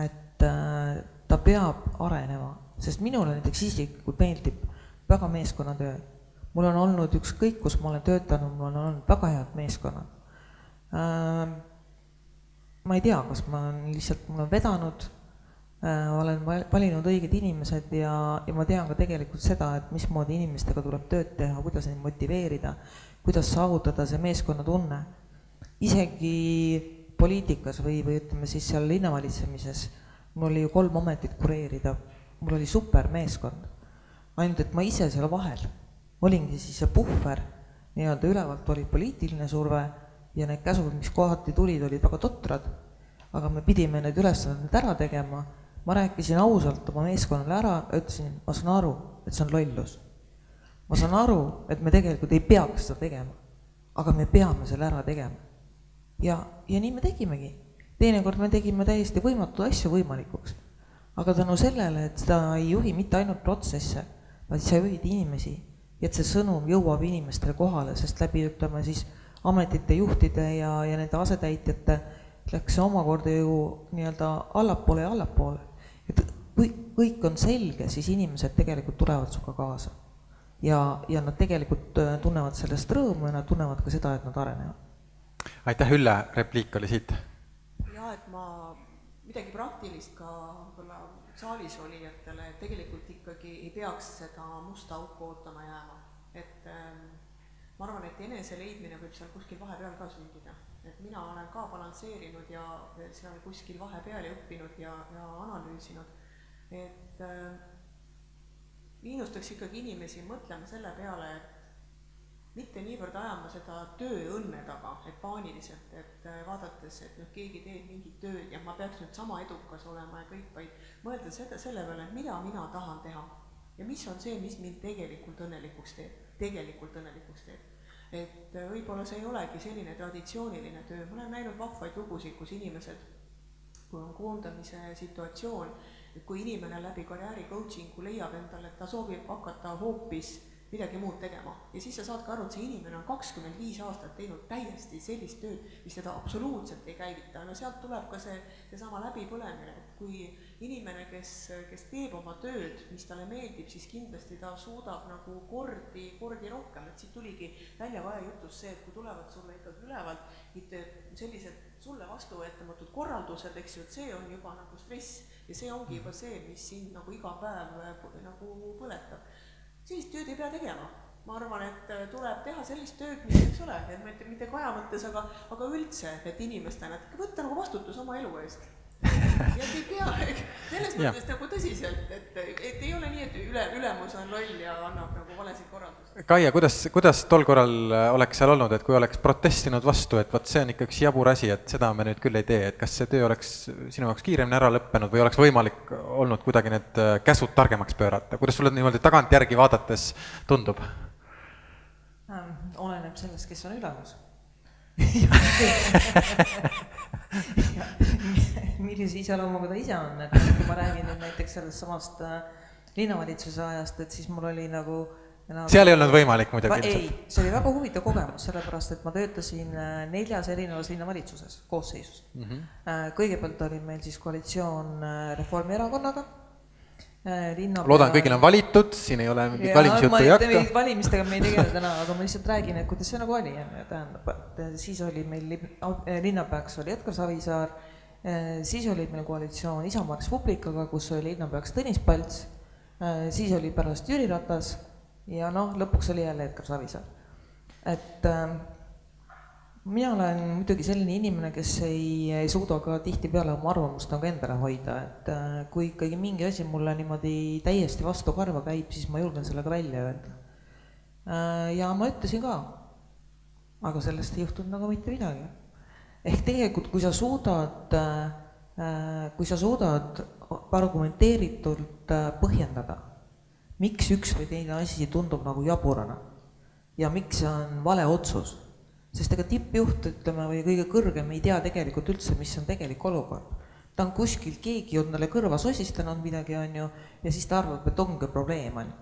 et ta peab arenema, sest minule näiteks isiklikult meeldib väga meeskonnatöö. Mul on olnud ükskõik, kus ma olen töötanud, mul on olnud väga head meeskonnad. Ma ei tea, kas ma mul on vedanud, olen valinud õiged inimesed ja ma tean ka tegelikult seda, et mismoodi inimestega tuleb tööd teha, kuidas neid motiveerida, kuidas saavutada see meeskonnatunne. Isegi poliitikas või ütleme siis seal linnavalitsemises, mul oli ju 3 ametit kureerida, mul oli super meeskond. Ainult, et ma ise seal vahel olingi siis see puhver, nii-öelda ülevalt oli poliitiline surve ja need käsud, mis kohati tulid, olid väga totrad, aga me pidime need ülesanded ära tegema. Ma rääkisin ausalt oma meeskonnale ära, ütlesin, ma saan aru, et see on lollus. Ma saan aru, et me tegelikult ei peaks seda tegema, aga me peame selle ära tegema. Ja nii me tegimegi. Teinekord me tegime täiesti võimatu asju võimalikuks. Aga tänu sellele, et seda ei juhi mitte ainult protsesse, vaid sa juhid inimesi ja et see sõnum jõuab inimestele kohale, sest läbi ütleme siis ametite juhtide ja nende asetäitjate läks see omakorda ju nii-öelda allapoole ja allapoole. Et kõik on selge, siis inimesed tegelikult tulevad suga kaasa. Ja nad tegelikult tunnevad sellest rõõmu ja nad tunnevad ka seda, et nad arenevad. Aitäh, Ülle, repliik oli siit. Ja, et ma midagi praktilist ka saalis olijatele, et tegelikult ikkagi ei peaks seda musta auku ootama jääma. Et ma arvan, et enese leidmine võib seal kuskil vahepeal ka sündida. Et mina olen ka balansseerinud ja seal kuskil vahepeal õppinud ja analüüsinud. Et innustaks ikkagi inimesi mõtlema selle peale, et mitte niivõrd ajama seda tööõnne taga, et paaniliselt, et vaadates, et keegi teeb mingit tööd ja ma peaks nüüd sama edukas olema ja kõik, vaid mõelda selle peale, et mida mina tahan teha ja mis on see, mis mind tegelikult õnnelikuks teeb. Et võib-olla see ei olegi selline traditsiooniline töö. Ma olen näinud vahvaid lugusid, kus inimesed, kui on koondamise situatsioon, et kui inimene läbi karjääri coachingu leiab endale, et ta soovib hakata hoopis midagi muud tegema. Ja siis sa saad ka aru, et see inimene on 25 aastat teinud täiesti sellist tööd, mis teda absoluutselt ei käivita. No sealt tuleb ka seesama läbipõlemine, et kui inimene, kes teeb oma tööd, mis talle meeldib, siis kindlasti ta suudab nagu kordi rohkem. Et siit tuligi välja vaja jutus see, et kui tulevad sulle ikkagi ülevalt mitte sellised sulle vastuvõetamatud korraldused, eks ju, et see on juba nagu stress ja see ongi juba see, mis sind nagu iga päev nagu põletab. Sellist tööd ei pea tegema. Ma arvan, et tuleb teha sellist tööd, mis eks ole, et mitte kaja mõttes, aga üldse, et inimestena, et võtta nagu vastutus oma elu eest. Ja ei pea, selles mõttes nagu tõsiselt, et ei ole nii, et ülemus on loll ja annab nagu valesid korraldusi. Kaia, kuidas tol korral oleks seal olnud, et kui oleks protestinud vastu, et võt see on ikka üks jabur asi, et seda me nüüd küll ei tee, et kas see töö oleks sinu jaoks kiiremini ära lõppenud või oleks võimalik olnud kuidagi need käsud targemaks pöörata? Kuidas sulle niimoodi tagantjärgi vaadates tundub? Oleneb sellest, kes on ülemus. Millise iseloomuga ta ise on, et kui ma räägin nüüd näiteks sellest samast linnavalitsuse ajast, et siis mul oli nagu seal ei olnud võimalik muidugi ilmselt? Ei, see oli väga huvitav kogemus, sellepärast et ma töötasin 4 erinevas linnavalitsuses koosseisus. Kõigepealt oli meil siis koalitsioon Reformierakonnaga. Loodan, kõigil on valitud, siin ei ole mingit valimisjuttu ei hakka. Valimistega me ei tegele täna, aga ma lihtsalt räägin, et kuidas see nagu oli. Tähendab, siis oli meil linnapeaks oli Edgar Savisaar, siis oli meil koalitsioon Isamaa Respublikaga, kus oli linnapeaks Tõnis Palts, siis oli pärast Jüri Ratas ja lõpuks oli jälle Edgar Savisaar. Et mina olen muidugi selline inimene, kes ei suuda ka tihti peale oma arvamust nagu endale hoida, et kui ikkagi mingi asi mulle niimoodi täiesti vastu karva käib, siis ma julgen sellega välja öelda. Ja ma ütlesin ka, aga sellest ei juhtunud nagu mitte midagi. Ehk tegelikult, kui sa suudad argumenteeritult põhjendada, miks üks või teine asi tundub nagu jaburana, ja miks see on vale otsus. Sest ega tippjuht, ütleme, või kõige kõrgem ei tea tegelikult üldse, mis on tegelik olukord. Ta on kuskil, keegi on talle kõrva sosistanud midagi, on ju, ja siis ta arvab, et ongi probleem, on.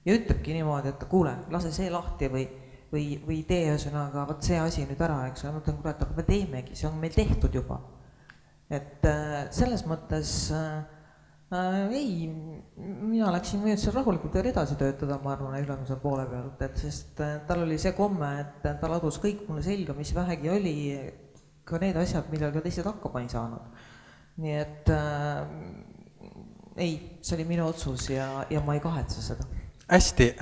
Ja ütlebki niimoodi, et kuule, lase see lahti või tee ühesõnaga, võt see asi nüüd ära, eks, ja mõtlen, kuule, et aga me teemegi, see on meil tehtud juba. Et selles mõttes ei, mina läksin nüüd seal rahulikult veel edasi töötada, ma arvan, ülemuse poole pealt, et sest tal oli see komme, et ta ladus kõik mulle selga, mis vähegi oli, ka need asjad, millega teised hakkama ei saanud. Nii et ei, see oli minu otsus ja ma ei kahetse seda. Hästi,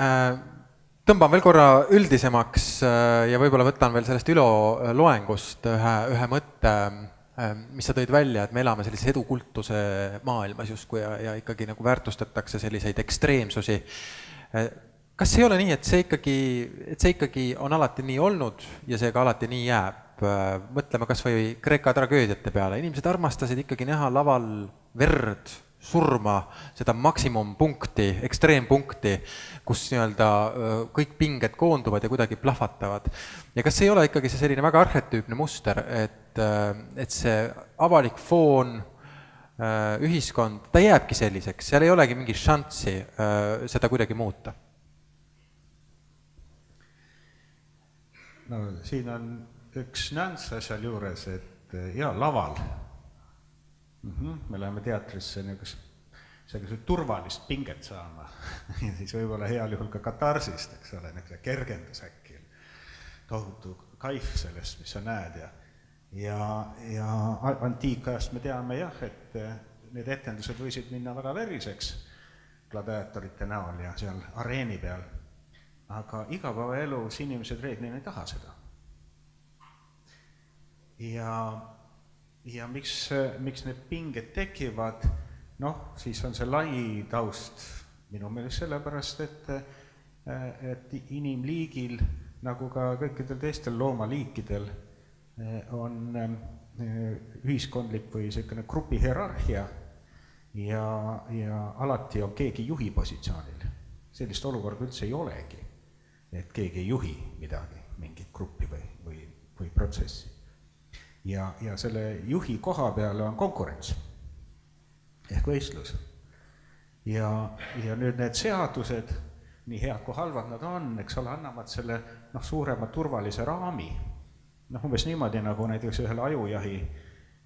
tõmban veel korra üldisemaks ja võib-olla võtan veel sellest Ülo loengust ühe mõtte, mis sa tõid välja, et me elame sellises edukultuse maailmas justkui ja ikkagi nagu väärtustatakse selliseid ekstreemsusi. Kas ei ole nii, et see ikkagi on alati nii olnud ja see ka alati nii jääb? Mõtleme kas või Kreeka tragöödiate peale. Inimesed armastasid ikkagi näha laval verd, surma, seda maksimumpunkti, ekstreempunkti, kus nii-öelda kõik pinged koonduvad ja kuidagi plahvatavad. Ja kas ei ole ikkagi see selline väga arhetüüpne muster, et see avalik foon, ühiskond, ta jääbki selliseks, seal ei olegi mingi šanssi seda kuidagi muuta? No siin on üks nüanss asjal juures, et laval me läheme teatrisse sellised turvalist pinget saama ja siis võib-olla heal juhul ka katarsist, eks ole, kergendus äkki, tohutu kaif sellest, mis sa näed ja antiikajast me teame jah, et need etendused võisid minna väga veriseks gladiaatorite näol ja seal areeni peal, aga igapäevaelus inimesed reeglina ei taha seda. Ja miks need pinged tekivad, siis on see lai taust minu meelest sellepärast, et inimliigil, nagu ka kõikidel teistel loomaliikidel, on ühiskondlik või selline grupi hierarhia ja alati on keegi juhi positsioonil. Sellist olukorda üldse ei olegi, et keegi ei juhi midagi, mingit gruppi või protsessi. Ja selle juhi koha peale on konkurents ehk võistlus. Ja nüüd need seadused, nii head kui halvad nad on, eks ole, annavad selle suurema turvalise raami. Umbes niimoodi nagu näiteks ühel ajujahi,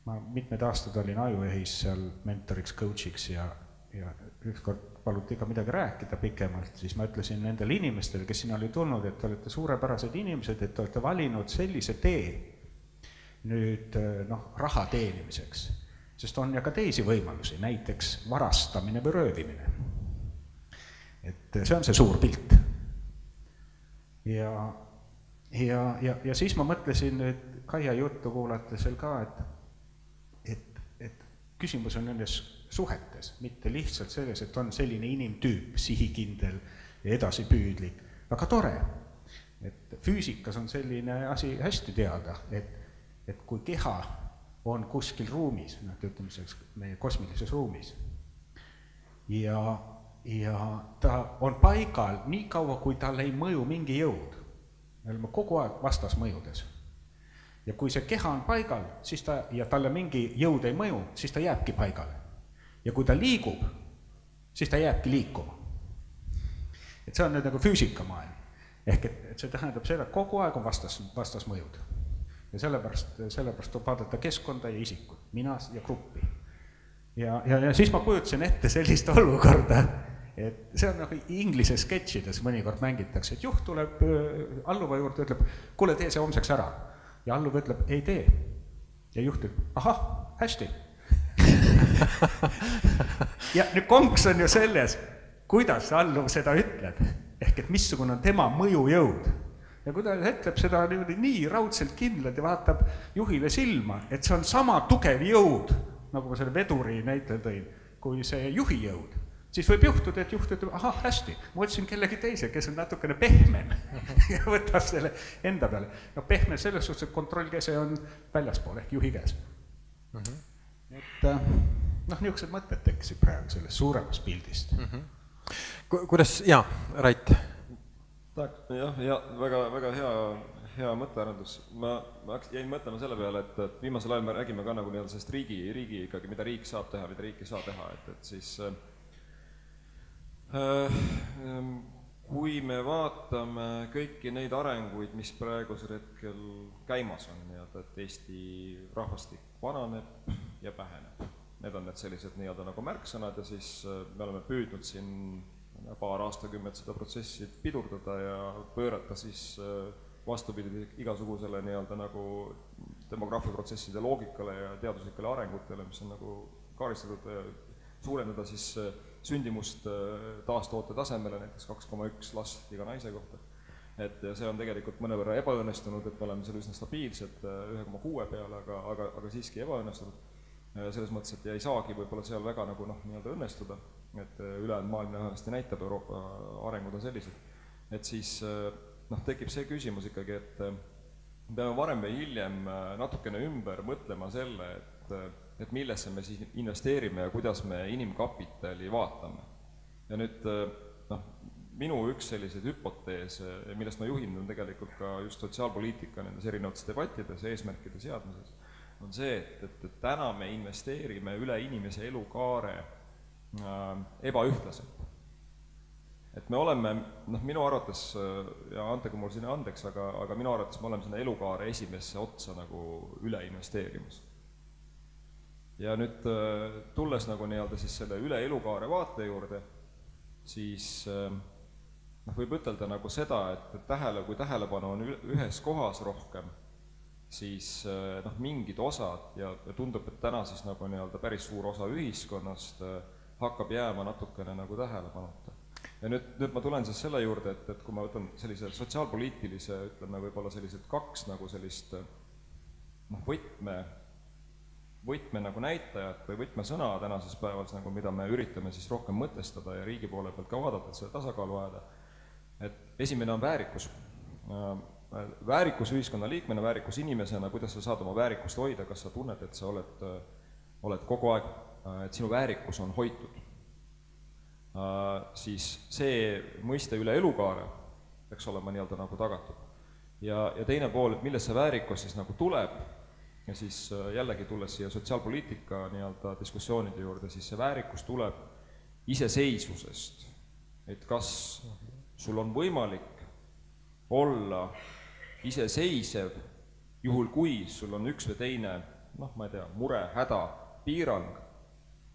ma mitmed aastad olin ajujahis seal mentoriks, coachiks ja ükskord paluti ka midagi rääkida pikemalt, siis ma ütlesin nendele inimestele, kes sinna oli tulnud, et te olete suurepärased inimesed, et te olete valinud sellise tee nüüd raha teenimiseks, sest on ja ka teisi võimalusi, näiteks varastamine või röövimine. Et see on see suur pilt. Ja siis ma mõtlesin nüüd Kaia juttu kuulates veel ka, et küsimus on nendes suhetes, mitte lihtsalt selles, et on selline inimtüüp, sihikindel ja edasipüüdlik. Väga tore, et füüsikas on selline asi hästi teada, et kui keha on kuskil ruumis, ütleme meie kosmilises ruumis, ja ta on paigal nii kaua, kui tal ei mõju mingi jõud. Me oleme kogu aeg vastasmõjudes. Ja kui see keha on paigal, siis ja talle mingi jõud ei mõju, siis ta jääbki paigale. Ja kui ta liigub, siis ta jääbki liikuma. Et see on nüüd nagu füüsikamaailm. Ehk et see tähendab seda, et kogu aeg on vastasmõjud. Ja sellepärast tuleb vaadata keskkonda ja isikut, mina ja gruppi. Ja siis ma kujutasin ette sellist olukorda, et see on nagu inglise sketšides mõnikord mängitakse, et juht tuleb alluva juurde ja ütleb, kuule, tee see homseks ära. Ja alluv ütleb, ei tee. Ja juht ütleb, ahah, hästi. Ja nüüd konks on ju selles, kuidas alluv seda ütleb, ehk et missugune on tema mõjujõud. Ja kui ta ütleb seda nii raudselt kindlad ja vaatab juhile silma, et see on sama tugev jõud, nagu ma selle veduri näitel tõin, kui see juhi jõud, siis võib juhtuda, et juht ütleb, ahah, hästi, ma otsin kellegi teise, kes on natukene pehmem ja võtab selle enda peale. Pehme selles suhtes, et kontrollkese on väljaspool ehk juhi käes. Et niisugused mõtted tekkisid praegu sellest suuremast pildist. Kuidas, Rait? jah, ja väga hea mõttearendus. Ma jäin mõtlema selle peale, et viimasel ajal me räägime ka nagu nii-öelda sellest riigi ikkagi, mida riik saab teha, mida riik ei saa teha, et siis kui me vaatame kõiki neid arenguid, mis praegusel hetkel käimas on, nii-öelda, et Eesti rahvastik vananeb ja väheneb. Need on need sellised nii-öelda nagu märksõnad ja siis me oleme püüdnud siin paar aastakümmet seda protsessi pidurdada ja pöörata siis vastupidi igasugusele nii-öelda nagu demograafiaprotsesside loogikale ja teaduslikele arengutele, mis on nagu kaaristatud, suurendada siis sündimust taastoote tasemele, näiteks 2,1 last iga naise kohta. Et see on tegelikult mõnevõrra ebaõnnestunud, et me oleme seal üsna stabiilsed 1,6 peale, aga siiski ebaõnnestunud. Selles mõttes, et ei saagi võib-olla seal väga nagu nii-öelda õnnestuda, et ülejäänud maailm nähasti näitab, Euroopa arengud on sellised. Et siis tekib see küsimus ikkagi, et peame varem või hiljem natukene ümber mõtlema selle, et millesse me siis investeerime ja kuidas me inimkapitali vaatame. Ja nüüd minu üks selliseid hüpoteese, millest ma juhin tegelikult ka just sotsiaalpoliitika nendes erinevates debattides ja eesmärkide seadmises, on see, et täna me investeerime üle inimese elukaare ebaühtlaselt. Et me oleme, minu arvates, ja antegu mul sinna andeks, aga minu arvates me oleme sinna elukaare esimesse otsa nagu üle investeerimas. Ja nüüd tulles nagu nii-öelda siis selle üle elukaare vaate juurde, siis võib ütelda nagu seda, et kui tähelepanu on ühes kohas rohkem, siis mingid osad ja tundub, et täna siis nagu nii-öelda päris suur osa ühiskonnast hakkab jääma natukene nagu tähelepanuta. Ja nüüd ma tulen siis selle juurde, et kui ma võtan sellise sotsiaalpoliitilise, ütleme võib-olla sellised kaks nagu sellist võtme nagu näitajat või võtmesõna tänases päevas, nagu mida me üritame siis rohkem mõtestada ja riigi poole pealt ka vaadata, et seda tasakaalu ajada. Et esimene on väärikus. Väärikus ühiskonna liikmena, väärikus inimesena, kuidas sa saad oma väärikust hoida, kas sa tunned, et sa oled kogu aeg, et sinu väärikus on hoitud. Siis see mõiste üle elukaare peaks olema nii-öelda nagu tagatud. Ja teine pool, et millest see väärikus siis nagu tuleb, ja siis jällegi tulles siia sotsiaalpoliitika nii-öelda diskussioonide juurde, siis see väärikus tuleb iseseisvusest. Et kas sul on võimalik olla iseseisev, juhul kui sul on üks või teine, ma ei tea, mure, häda, piirang,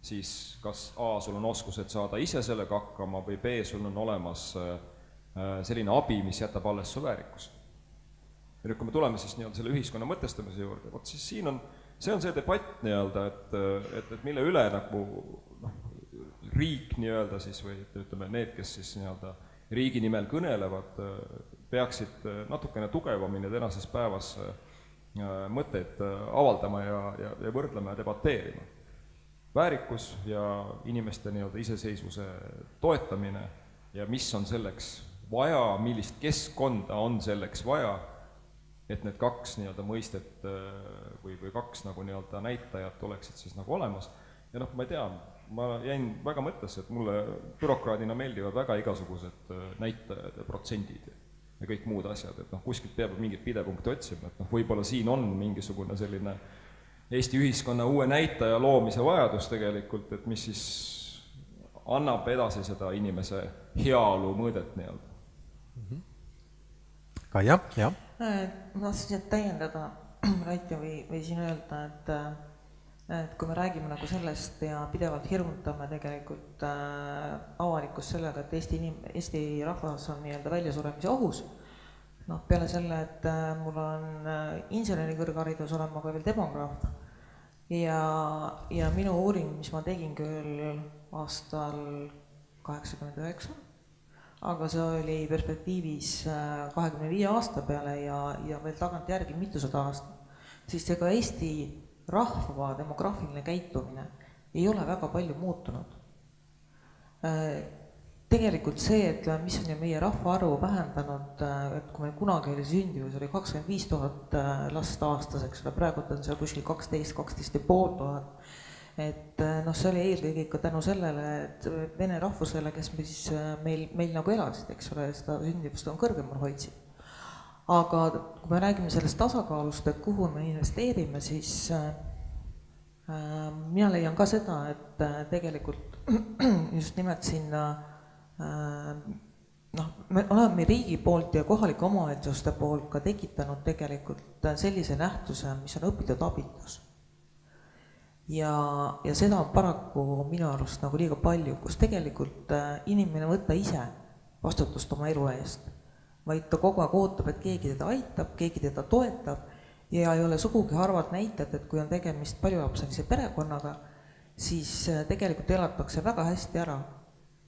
siis kas A, sul on oskused saada ise sellega hakkama või B, sul on olemas selline abi, mis jätab alles su väärikus. Ja nüüd, kui me tuleme siis nii-öelda selle ühiskonna mõtestamise juurde, vot siis see on see debatt nii-öelda, et mille üle nagu riik nii-öelda siis või ütleme need, kes siis nii-öelda riigi nimel kõnelevad, peaksid natukene tugevamini tänases päevas mõtteid avaldama ja võrdlema ja debateerima. Väärikus ja inimeste nii-öelda iseseisvuse toetamine ja mis on selleks vaja, millist keskkonda on selleks vaja, et need kaks nii-öelda mõistet või kaks nagu nii-öelda näitajat oleksid siis nagu olemas. Ja ma ei tea, ma jäin väga mõttesse, et mulle bürokraadina meeldivad väga igasugused näitajad ja protsendid ja kõik muud asjad, et kuskilt peab mingit pidepunkti otsima, et võib-olla siin on mingisugune selline Eesti ühiskonna uue näitaja loomise vajadus tegelikult, et mis siis annab edasi seda inimese heaolu mõõdet nii-öelda. Kaia, jah? Ma tahtsin täiendada Raiti või siin öelda, et kui me räägime nagu sellest ja pidevalt hirmutame tegelikult avalikkus sellega, et Eesti rahvas on nii-öelda väljasuremise ohus, peale selle, et mul on inseneri kõrgharidus, olen ma ka veel demograaf ja minu uuring, mis ma tegin küll aastal 89, aga see oli perspektiivis 25 aasta peale ja veel tagant järgi mitusada aastat, siis ega Eesti rahva demograafiline käitumine ei ole väga palju muutunud. Tegelikult see, et mis on ju meie rahvaarvu vähendanud, et kui meil kunagi oli sündivus, oli 25 000 last aastaseks, praegu on seal kuskil 12 500, et noh, see oli eelkõige ikka tänu sellele, et vene rahvusele, kes meil nagu elasid, eks ole, seda sündivust on kõrgemal hoidsid. Aga kui me räägime sellest tasakaalust, et kuhu me investeerime, siis mina leian ka seda, et tegelikult just nimelt sinna me oleme riigi poolt ja kohalike omavalitsuste poolt ka tekitanud tegelikult sellise nähtuse, mis on õpitud abitus. Ja seda on paraku minu arust nagu liiga palju, kus tegelikult inimene võtta ise vastutust oma elu eest, vaid ta kogu aeg ootab, et keegi teda aitab, keegi teda toetab ja ei ole sugugi harvad näited, et kui on tegemist paljulapselise perekonnaga, siis tegelikult elatakse väga hästi ära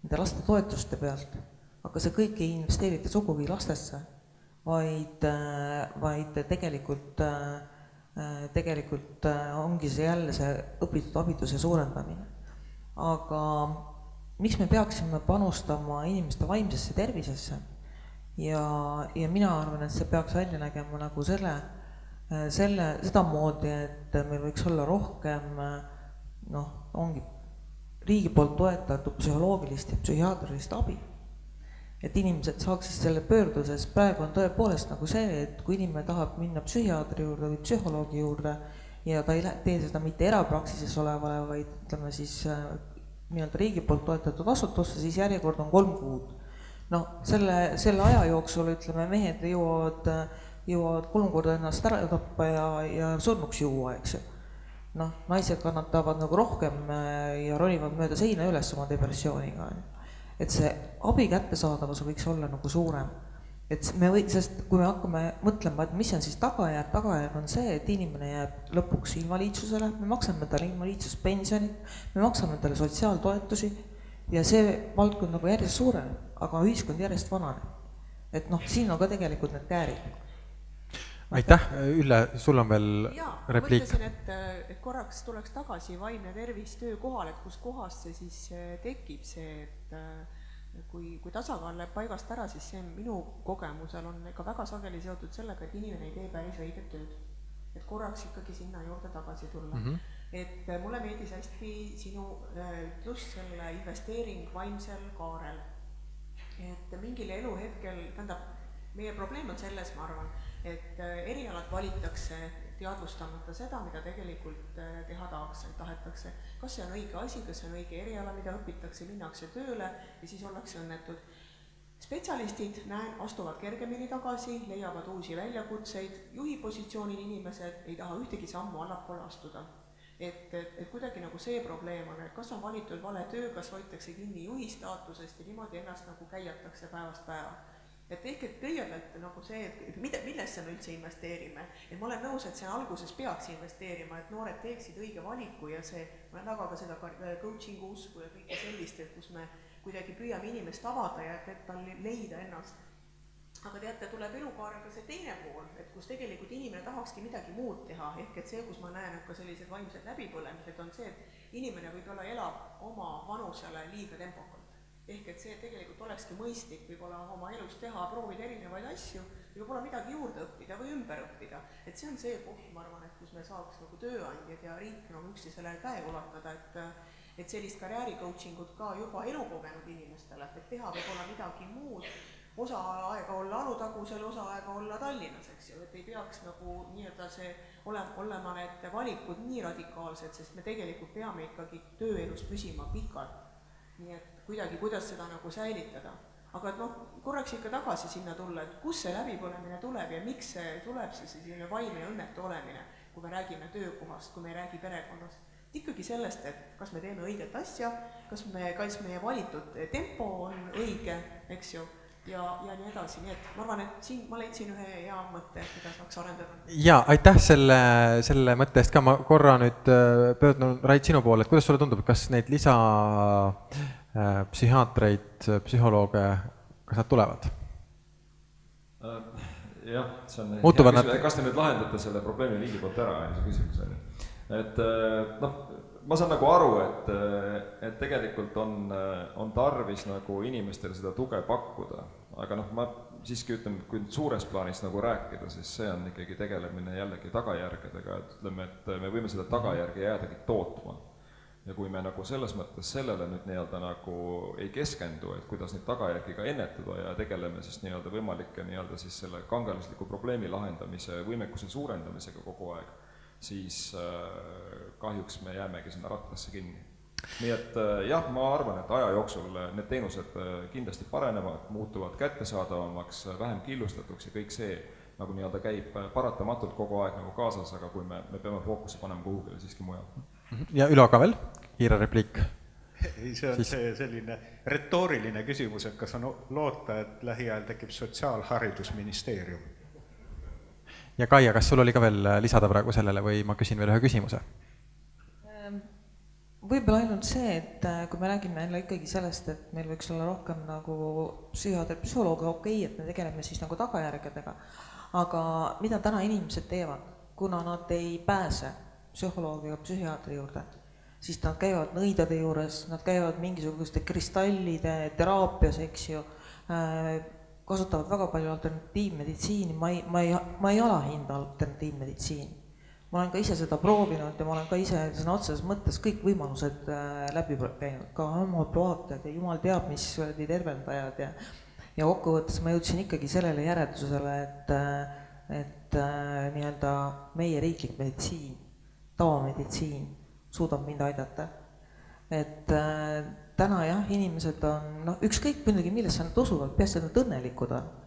nende laste toetuste pealt, aga see kõik ei investeerita sugugi lastesse, vaid tegelikult ongi see jälle see õpitud abituse suurendamine. Aga miks me peaksime panustama inimeste vaimsesse tervisesse ja mina arvan, et see peaks välja nägema nagu seda moodi, et meil võiks olla rohkem ongi riigi poolt toetatud psühholoogilist ja psühhiaatrilist abi. Et inimesed saaksid selle pöörduses, praegu on tõepoolest nagu see, et kui inimene tahab minna psühhiaatri juurde või psühholoogi juurde ja ta ei tee seda mitte erapraksises olevale, vaid ütleme siis nii-öelda riigi poolt toetatud asutusse, siis järjekord on 3 kuud. Selle aja jooksul, ütleme, mehed jõuavad 3 korda ennast ära tappa ja surnuks juua, eks ju. Naised kannatavad nagu rohkem ja ronivad mööda seina üles oma depressiooniga. Et see abi kättesaadavus võiks olla nagu suurem. Sest kui me hakkame mõtlema, et mis on siis tagajärg on see, et inimene jääb lõpuks invaliidsusele, me maksame talle invaliidsuspensionit, me maksame talle sotsiaaltoetusi ja see valdkond nagu järjest suureneb, aga ühiskond järjest vananeb. Et siin on ka tegelikult need käärid. Aitäh, Ülle, sul on veel repliik. Mõtlesin, et korraks tuleks tagasi vaimne tervis töökohal, et kus kohast see siis tekib see, et kui tasakaal läheb paigast ära, siis see minu kogemusel on ikka väga sageli seotud sellega, et inimene ei tee päris õiget tööd. Et korraks ikkagi sinna juurde tagasi tulla. Et mulle meeldis hästi sinu ütlus selle investeering vaimsel kaarel. Et mingil eluhetkel, meie probleem on selles, ma arvan, et erialad valitakse teadvustamata seda, mida tegelikult teha tahetakse. Kas see on õige asi, kas see on õige eriala, mida õpitakse, minnakse tööle ja siis ollakse õnnetud. Spetsialistid astuvad kergemini tagasi, leiavad uusi väljakutseid, juhipositsioonil inimesed ei taha ühtegi sammu allapoole astuda. Et kuidagi nagu see probleem on, et kas on valitud vale töö, kas hoitakse kinni juhi staatusest ja niimoodi ennast nagu käiatakse päevast päeva. Et ehk et kõigepealt nagu see, et millesse me üldse investeerime. Et ma olen nõus, et see alguses peaks investeerima, et noored teeksid õige valiku ja ma olen väga ka seda coachingu usku ja kõike sellist, et kus me kuidagi püüame inimest avada ja et tal leida ennast. Aga teate, tuleb elukaarega see teine pool, et kus tegelikult inimene tahakski midagi muud teha, ehk et see, kus ma näen ka sellised vaimsed läbipõlemised, on see, et inimene võib-olla elab oma vanusele liiga tempokalt. Ehk et see tegelikult olekski mõistlik võib-olla oma elus teha, proovida erinevaid asju ja võib-olla midagi juurde õppida või ümber õppida. Et see on see koht, ma arvan, et kus me saaks nagu tööandjad ja riik nagu üksteisele käe ulatada, et sellist karjääricoachingut ka juba elukogenud inimestele, et teha võib-olla midagi muud, osa aega olla Alutagusel, osa aega olla Tallinnas, eks ju, et ei peaks nagu nii-öelda see olema need valikud nii radikaalsed, sest me tegelikult peame ikkagi tööelus püsima pikalt. Nii et kuidagi, kuidas seda nagu säilitada. Aga korraks ikka tagasi sinna tulla, et kus see läbipõlemine tuleb ja miks see tuleb siis selline vaimne õnnetu olemine, kui me räägime töökohast, kui me ei räägi perekonnast. Ikkagi sellest, et kas me teeme õiget asja, kas meie valitud tempo on õige, eks ju, ja nii edasi. Nii et ma arvan, et siin ma leidsin ühe hea mõtte, mida saaks arendada. Ja, aitäh selle mõtte eest ka. Ma korra nüüd pöördun Rait sinu poole, et kuidas sulle tundub, kas neid psühhiaatreid, psühholooge, kas nad tulevad? Jah, see on kas te nüüd lahendate selle probleemi riigi poolt ära, see küsimus on. Et ma saan nagu aru, et tegelikult on tarvis nagu inimestele seda tuge pakkuda, aga ma siiski ütlen, kui suures plaanis nagu rääkida, siis see on ikkagi tegelemine jällegi tagajärgedega, et ütleme, et me võime seda tagajärge jäädagi tootma. ja kui me nagu selles mõttes sellele nüüd nii-öelda nagu ei keskendu, et kuidas neid tagajärgi ka ennetada ja tegeleme siis nii-öelda võimalike nii-öelda siis selle kangelasliku probleemi lahendamise võimekuse suurendamisega kogu aeg, siis kahjuks me jäämegi sinna rattasse kinni. Nii et jah, ma arvan, et aja jooksul need teenused kindlasti parenevad, muutuvad kättesaadavamaks, vähem killustatuks ja kõik see nagu nii-öelda käib paratamatult kogu aeg nagu kaasas, aga kui me peame fookuse panema kuhugile siiski mujal. Ja Ülo ka veel, kiire repliik. Ei, see on see selline retooriline küsimus, et kas on loota, et lähiajal tekib Sotsiaalharidusministeerium? Ja Kaia, kas sul oli ka veel lisada praegu sellele või ma küsin veel ühe küsimuse? Võib-olla ainult see, et kui me räägime jälle ikkagi sellest, et meil võiks olla rohkem nagu psühholoogi, okei, et me tegeleme siis nagu tagajärgedega, aga mida täna inimesed teevad, kuna nad ei pääse psühholoogi ja psühhiaatri juurde, siis nad käivad nõidade juures, nad käivad mingisuguste kristallide teraapias, eks ju, kasutavad väga palju alternatiivmeditsiini, ma ei alahinda alternatiivmeditsiini. Ma olen ka ise seda proovinud ja ma olen ka ise sõna otseses mõttes kõik võimalused läbi käinud, ka homopaatiad ja jumal teab, mis tervendajad ja kokkuvõttes ma jõudsin ikkagi sellele järeldusele, et nii-öelda meie riiklik meditsiin, tavameditsiin suudab mind aidata. Et täna jah, inimesed on, ükskõik muidugi, millesse nad usuvad, peast nad õnnelikud on.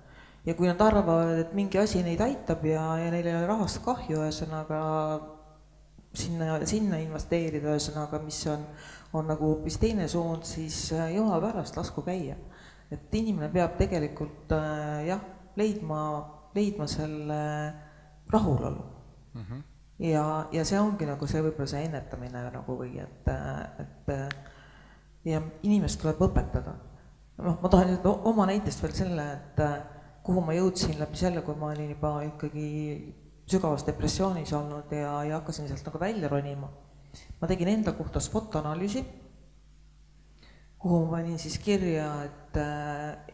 Ja kui nad arvavad, et mingi asi neid aitab ja neil ei ole rahast kahju, ühesõnaga sinna investeerida, ühesõnaga, mis on nagu hoopis teine suund, siis jumal pärast lasku käia. Et inimene peab tegelikult jah, leidma selle rahulolu. Ja see ongi nagu see võib-olla see ennetamine nagu või, et ja inimest tuleb õpetada. Ma tahan oma näitest veel selle, et kuhu ma jõudsin läbi selle, kui ma olin juba ikkagi sügavas depressioonis olnud ja hakkasin sealt nagu välja ronima. Ma tegin enda kohta SWOT-analüüsi, kuhu ma panin siis kirja, et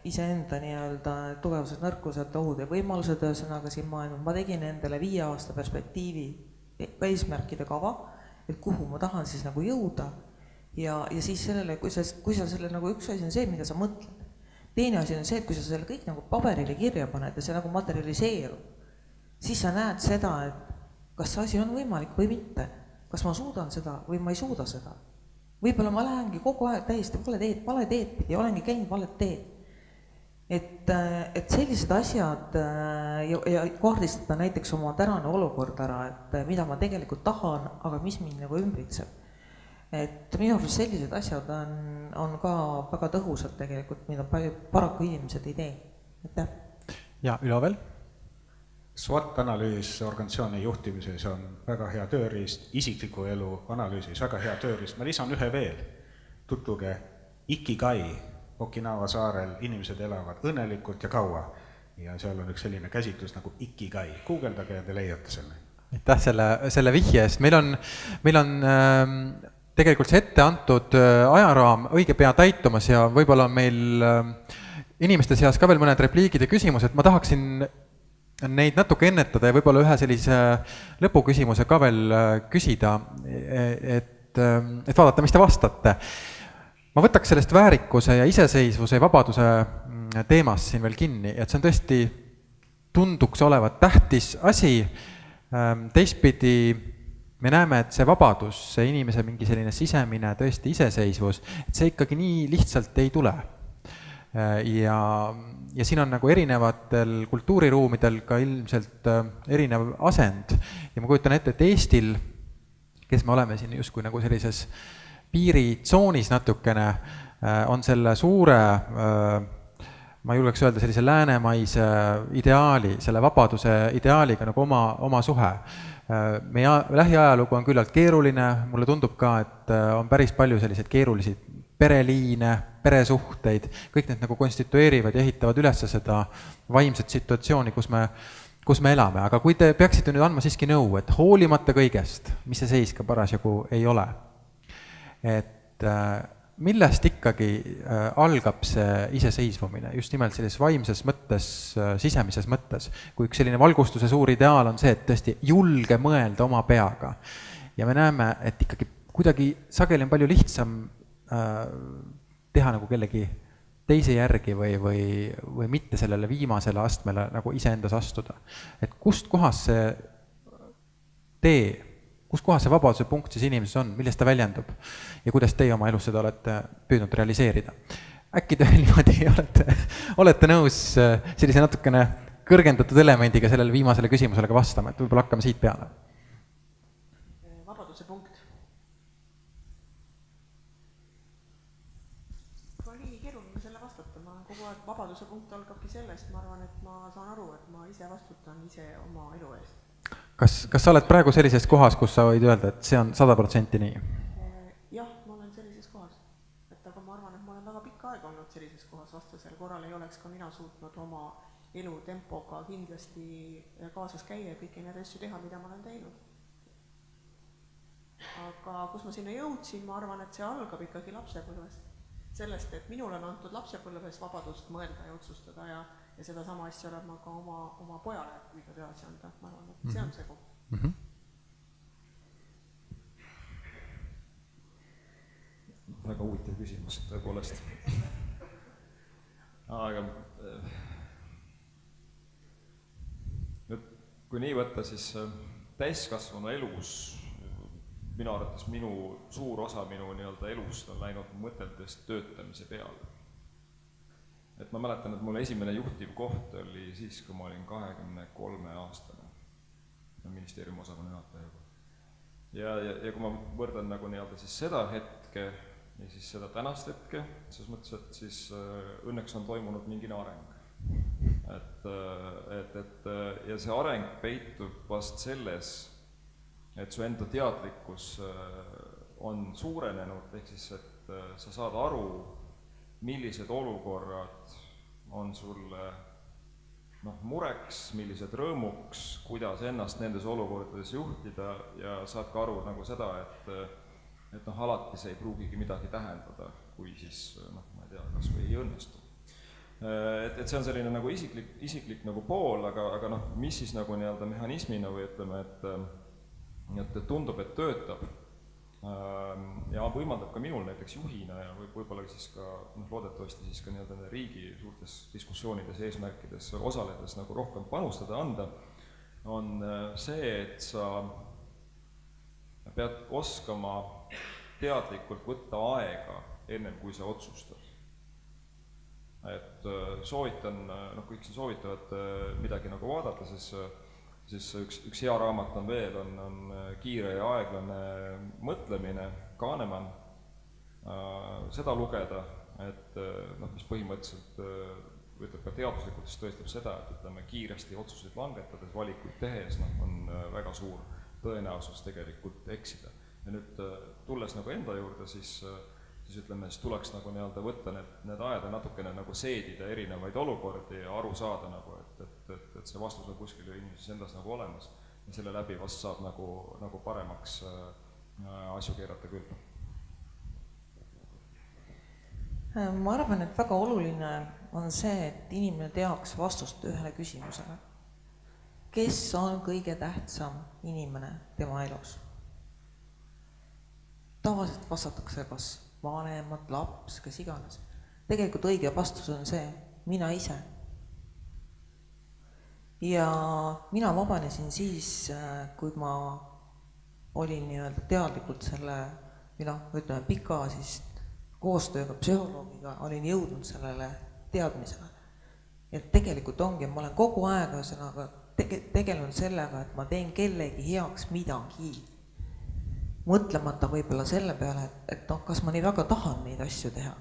iseenda nii-öelda tugevused, nõrkused, ohud ja võimalused ühesõnaga siin maailma. Ma tegin endale 5 aasta perspektiivi eesmärkide kava, et kuhu ma tahan siis nagu jõuda ja siis sellele, kui sa selle nagu üks asi on see, mida sa mõtled. Teine asi on see, et kui sa selle kõik nagu paberile kirja paned ja see nagu materialiseerub, siis sa näed seda, et kas see asi on võimalik või mitte, kas ma suudan seda või ma ei suuda seda. Võib-olla ma lähengi kogu aeg täiesti vale teed pidi, olengi käinud valet teed. Et sellised asjad ja kaardistada näiteks oma tänane olukord ära, et mida ma tegelikult tahan, aga mis mind nagu ümbritseb. Et minu arust sellised asjad on ka väga tõhusad tegelikult, mida paraku inimesed ei tee. Ja Ülo veel? SWOT-analüüs organisatsiooni juhtimises on väga hea tööriist, isikliku elu analüüsis väga hea tööriist. Ma lisan ühe veel, tutvuge Ikigai, Okinawa saarel inimesed elavad õnnelikult ja kaua ja seal on üks selline käsitlus nagu Ikigai. Guugeldage ja te leiate selle. Aitäh selle vihje eest. Meil on tegelikult see ette antud ajaraam õige pea täitumas ja võib-olla on meil inimeste seas ka veel mõned repliigid ja küsimused. Ma tahaksin neid natuke ennetada ja võib-olla ühe sellise lõpuküsimuse ka veel küsida, et vaadata, mis te vastate. Ma võtaks sellest väärikuse ja iseseisvuse ja vabaduse teemast siin veel kinni, et see on tõesti tunduks olevat tähtis asi. Teistpidi me näeme, et see vabadus, see inimese mingi selline sisemine tõesti iseseisvus, et see ikkagi nii lihtsalt ei tule. Ja siin on nagu erinevatel kultuuriruumidel ka ilmselt erinev asend. Ja ma kujutan ette, et Eestil, kes me oleme siin justkui nagu sellises piiritsoonis natukene, on selle suure, ma julgeks öelda sellise läänemaise ideaali, selle vabaduse ideaaliga nagu oma suhe. Meie lähiajalugu on küllalt keeruline, mulle tundub ka, et on päris palju selliseid keerulisi pereliine, peresuhteid, kõik need nagu konstitueerivad ja ehitavad üles seda vaimset situatsiooni, kus me elame. Aga kui te peaksite nüüd andma siiski nõu, et hoolimata kõigest, mis see seis ka parasjagu ei ole, et millest ikkagi algab see iseseisvumine, just nimelt sellises vaimses mõttes, sisemises mõttes, kui üks selline valgustuse suur ideaal on see, et tõesti julge mõelda oma peaga. Ja me näeme, et ikkagi kuidagi sageli on palju lihtsam teha nagu kellegi teise järgi või mitte sellele viimasele astmele nagu iseendas astuda. Et kust kohas see tee, kus kohas see vabaduse punkt siis inimeses on, millest ta väljendub ja kuidas teie oma elus seda olete püüdnud realiseerida. Äkki te niimoodi olete nõus sellise natukene kõrgendatud elemendiga sellele viimasele küsimusele ka vastama, et võib-olla hakkame siit peale. Vabaduse punkt. Ma nii keeruline selle vastata, ma kogu aeg vabaduse punkt algabki sellest, ma arvan, et ma saan aru, et ma ise vastutan ise oma elu eest. Kas sa oled praegu sellises kohas, kus sa võid öelda, et see on 100% nii? Jah, ma olen sellises kohas. Aga ma arvan, et ma olen väga pikka aega olnud sellises kohas, vastasel korral ei oleks ka mina suutnud oma elu tempoga kindlasti kaasas käia ja kõiki neid asju teha, mida ma olen teinud. Aga kus ma sinna jõudsin, ma arvan, et see algab ikkagi lapsepõlvest. Sellest, et minule on antud lapsepõlves vabadust mõelda ja otsustada ja seda sama asja olen ma ka oma pojale püüda teadsi anda. Ma arvan, et see on see koht. Väga huvitav küsimus, tõepoolest. Aga kui nii võtta, siis täiskasvanu elus, minu arvates suur osa minu elust on läinud mõteldes töötamise peale. Et ma mäletan, et mul esimene juhtiv koht oli siis, kui ma olin 23-aastane ministeeriumi osakonna juhataja. Ja kui ma võrdan nagu siis seda hetke ja siis seda tänast hetke, selles mõttes, et siis õnneks on toimunud mingine areng. Ja see areng peitub vast selles, et su enda teadlikkus on suurenenud, ehk siis, et sa saad aru, millised olukorrad on sulle mureks, millised rõõmuks, kuidas ennast nendes olukordades juhtida ja saad ka aru nagu seda, et alati see ei pruugigi midagi tähendada, kui siis, ma ei tea, kas või ei õnnestu. Et see on selline nagu isiklik nagu pool, aga mis siis nagu mehhanismina või ütleme, et tundub, et töötab ja võimaldab ka minul näiteks juhina ja võib-olla siis ka loodetavasti siis ka riigi suurtes diskussioonides ja eesmärkides osaledes nagu rohkem panustada anda, on see, et sa pead oskama teadlikult võtta aega ennem, kui sa otsustad. Et soovitan, kui ikka soovitavad midagi nagu vaadata, siis üks hea raamat on veel, on Kiire ja aeglane mõtlemine, Kahnemann, seda lugeda, et mis põhimõtteliselt ütleb ka teaduslikult, siis tõestab seda, et ütleme kiiresti otsuseid langetades, valikuid tehes, on väga suur tõenäosus tegelikult eksida. Ja nüüd tulles nagu enda juurde, siis ütleme, siis tuleks nagu võtta need ajad ja natukene nagu seedida erinevaid olukordi ja aru saada nagu, et see vastus on kuskil inimeses endas nagu olemas ja selle läbi vast saab nagu paremaks asju keerata küll. Ma arvan, et väga oluline on see, et inimene teaks vastust ühele küsimusele. Kes on kõige tähtsam inimene tema elus? Tavaliselt vastatakse kas vanemad, laps, kes iganes. Tegelikult õige vastus on see, mina ise. Ja mina vabanesin siis, kui ma olin teadlikult selle, ütleme pika koostööga psühholoogiga, olin jõudnud sellele teadmisele. Et tegelikult ongi, ma olen kogu aeg tegelenud sellega, et ma teen kellegi heaks midagi. Mõtlemata võib-olla selle peale, et kas ma nii väga tahan neid asju teha.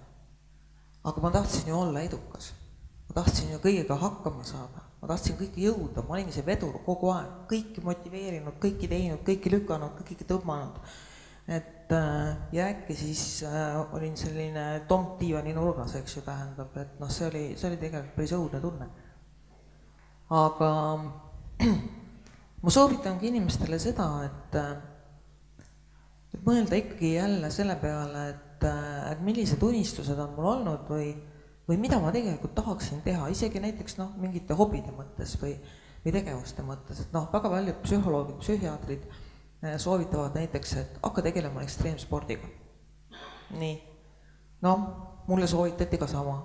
Aga ma tahtsin ju olla edukas. Ma tahtsin ju kõigega hakkama saada. Ma tahtsin kõike jõuda. Ma olin see vedur kogu aeg. Kõiki motiveerinud, kõiki teinud, kõiki lükanud, kõiki tõmmanud. Ja äkki siis olin selline tomp diivani nurgas, eks ju tähendab, et see oli tegelikult päris õudne tunne. Aga ma soovitangi inimestele seda, et mõelda ikkagi jälle selle peale, et millised unistused on mul olnud või mida ma tegelikult tahaksin teha, isegi näiteks mingite hobide mõttes või tegevuste mõttes. Et väga paljud psühholoogid, psühhiaatrid soovitavad näiteks, et hakka tegelema ekstreemspordiga. Nii, noh, mulle soovitati ka sama.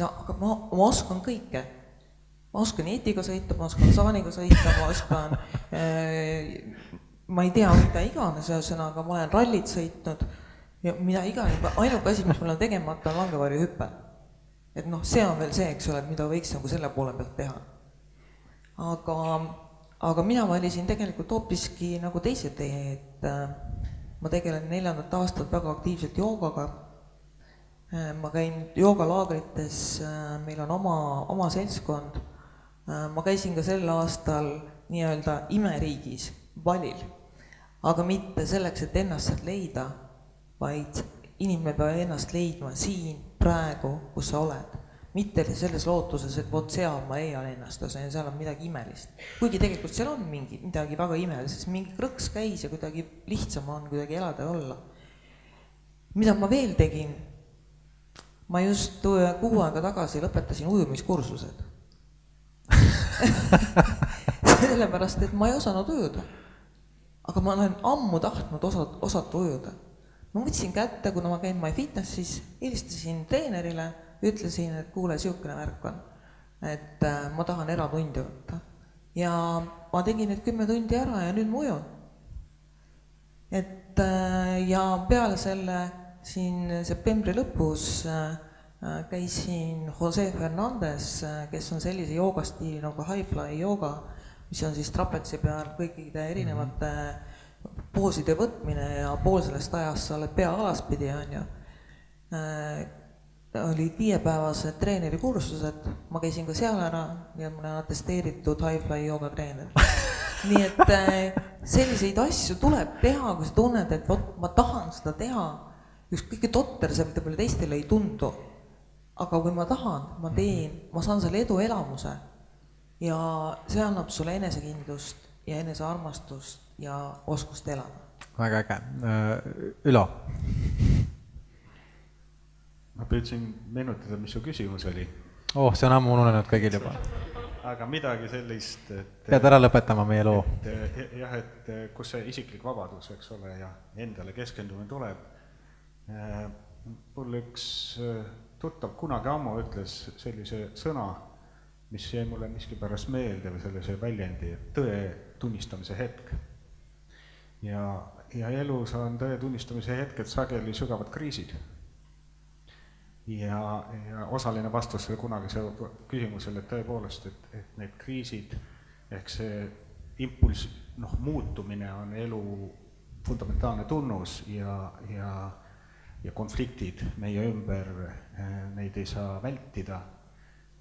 Aga ma oskan kõike. Ma oskan jetiga sõita, ma oskan saaniga sõita, ma oskan, ma ei tea, mida iganes, aga ma olen rallit sõitnud ja mida iganes, ainuke asi, mis mul on tegemata, on langevarjuhüpe. Et noh, see on veel see, eks ole, mida võiks nagu selle poole pealt teha. Aga mina valisin tegelikult hoopiski nagu teise tee, et ma tegelen 4. aastat väga aktiivselt joogaga. Ma käin joogalaagrites, meil on oma seltskond. Ma käisin ka sel aastal nii-öelda imeriigis, Balil, aga mitte selleks, et ennast sealt leida, vaid inimene peab ennast leidma siin, praegu, kus sa oled. Mitte selles lootuses, et vot seal ma leian ennast, seal on midagi imelist. Kuigi tegelikult seal on midagi väga imelist, sest mingi krõks käis ja kuidagi lihtsam on kuidagi elada ja olla. Mida ma veel tegin? Ma just 6 aega tagasi lõpetasin ujumiskursused. Sellepärast, et ma ei osanud ujuda. Aga ma olen ammu tahtnud osata ujuda. Ma võtsin kätte, kuna ma käin MyFitnessis, helistasin treenerile, ütlesin, et kuule, siukene värk on, et ma tahan eratundi võtta. Ja ma tegin need 10 tundi ära ja nüüd ma ujun. Ja peale selle siin septembri lõpus käisin Jose Fernandez, kes on sellise joogastiili nagu high-fly jooga, mis on siis trapetsi peal kõikide erinevate pooside võtmine ja pool sellest ajast sa oled pea alaspidi, on ju. Olid 5-päevased treeneri kursused, ma käisin ka seal ära ja ma olen attesteeritud high-fly jooga treener. Nii et selliseid asju tuleb teha, kui sa tunned, et ma tahan seda teha. Üks kõige totter, see võib-olla teistele ei tundu. Aga kui ma tahan, ma teen, ma saan selle edu elamuse ja see annab sulle enesekindlust ja enesearmastust ja oskust elada. Väga äge. Ülo? Ma püüdsin meenutada, mis su küsimus oli. See on ammu ununenud kõigil juba. Aga midagi sellist, et... Pead ära lõpetama meie loo. Jah, et kus see isiklik vabadus, eks ole, ja endale keskendumine tuleb. Mul üks tuttav kunagi ammu ütles sellise sõna, mis jäi mulle miski pärast meelde või sellise väljendi, tõe tunnistamise hetk. Ja elus on tõe tunnistamise hetked sageli sügavad kriisid. Ja osaline vastus kunagi see küsimusele, et tõepoolest, et need kriisid ehk see impulss muutumine on elu fundamentaalne tunnus ja konfliktid meie ümber, neid ei saa vältida,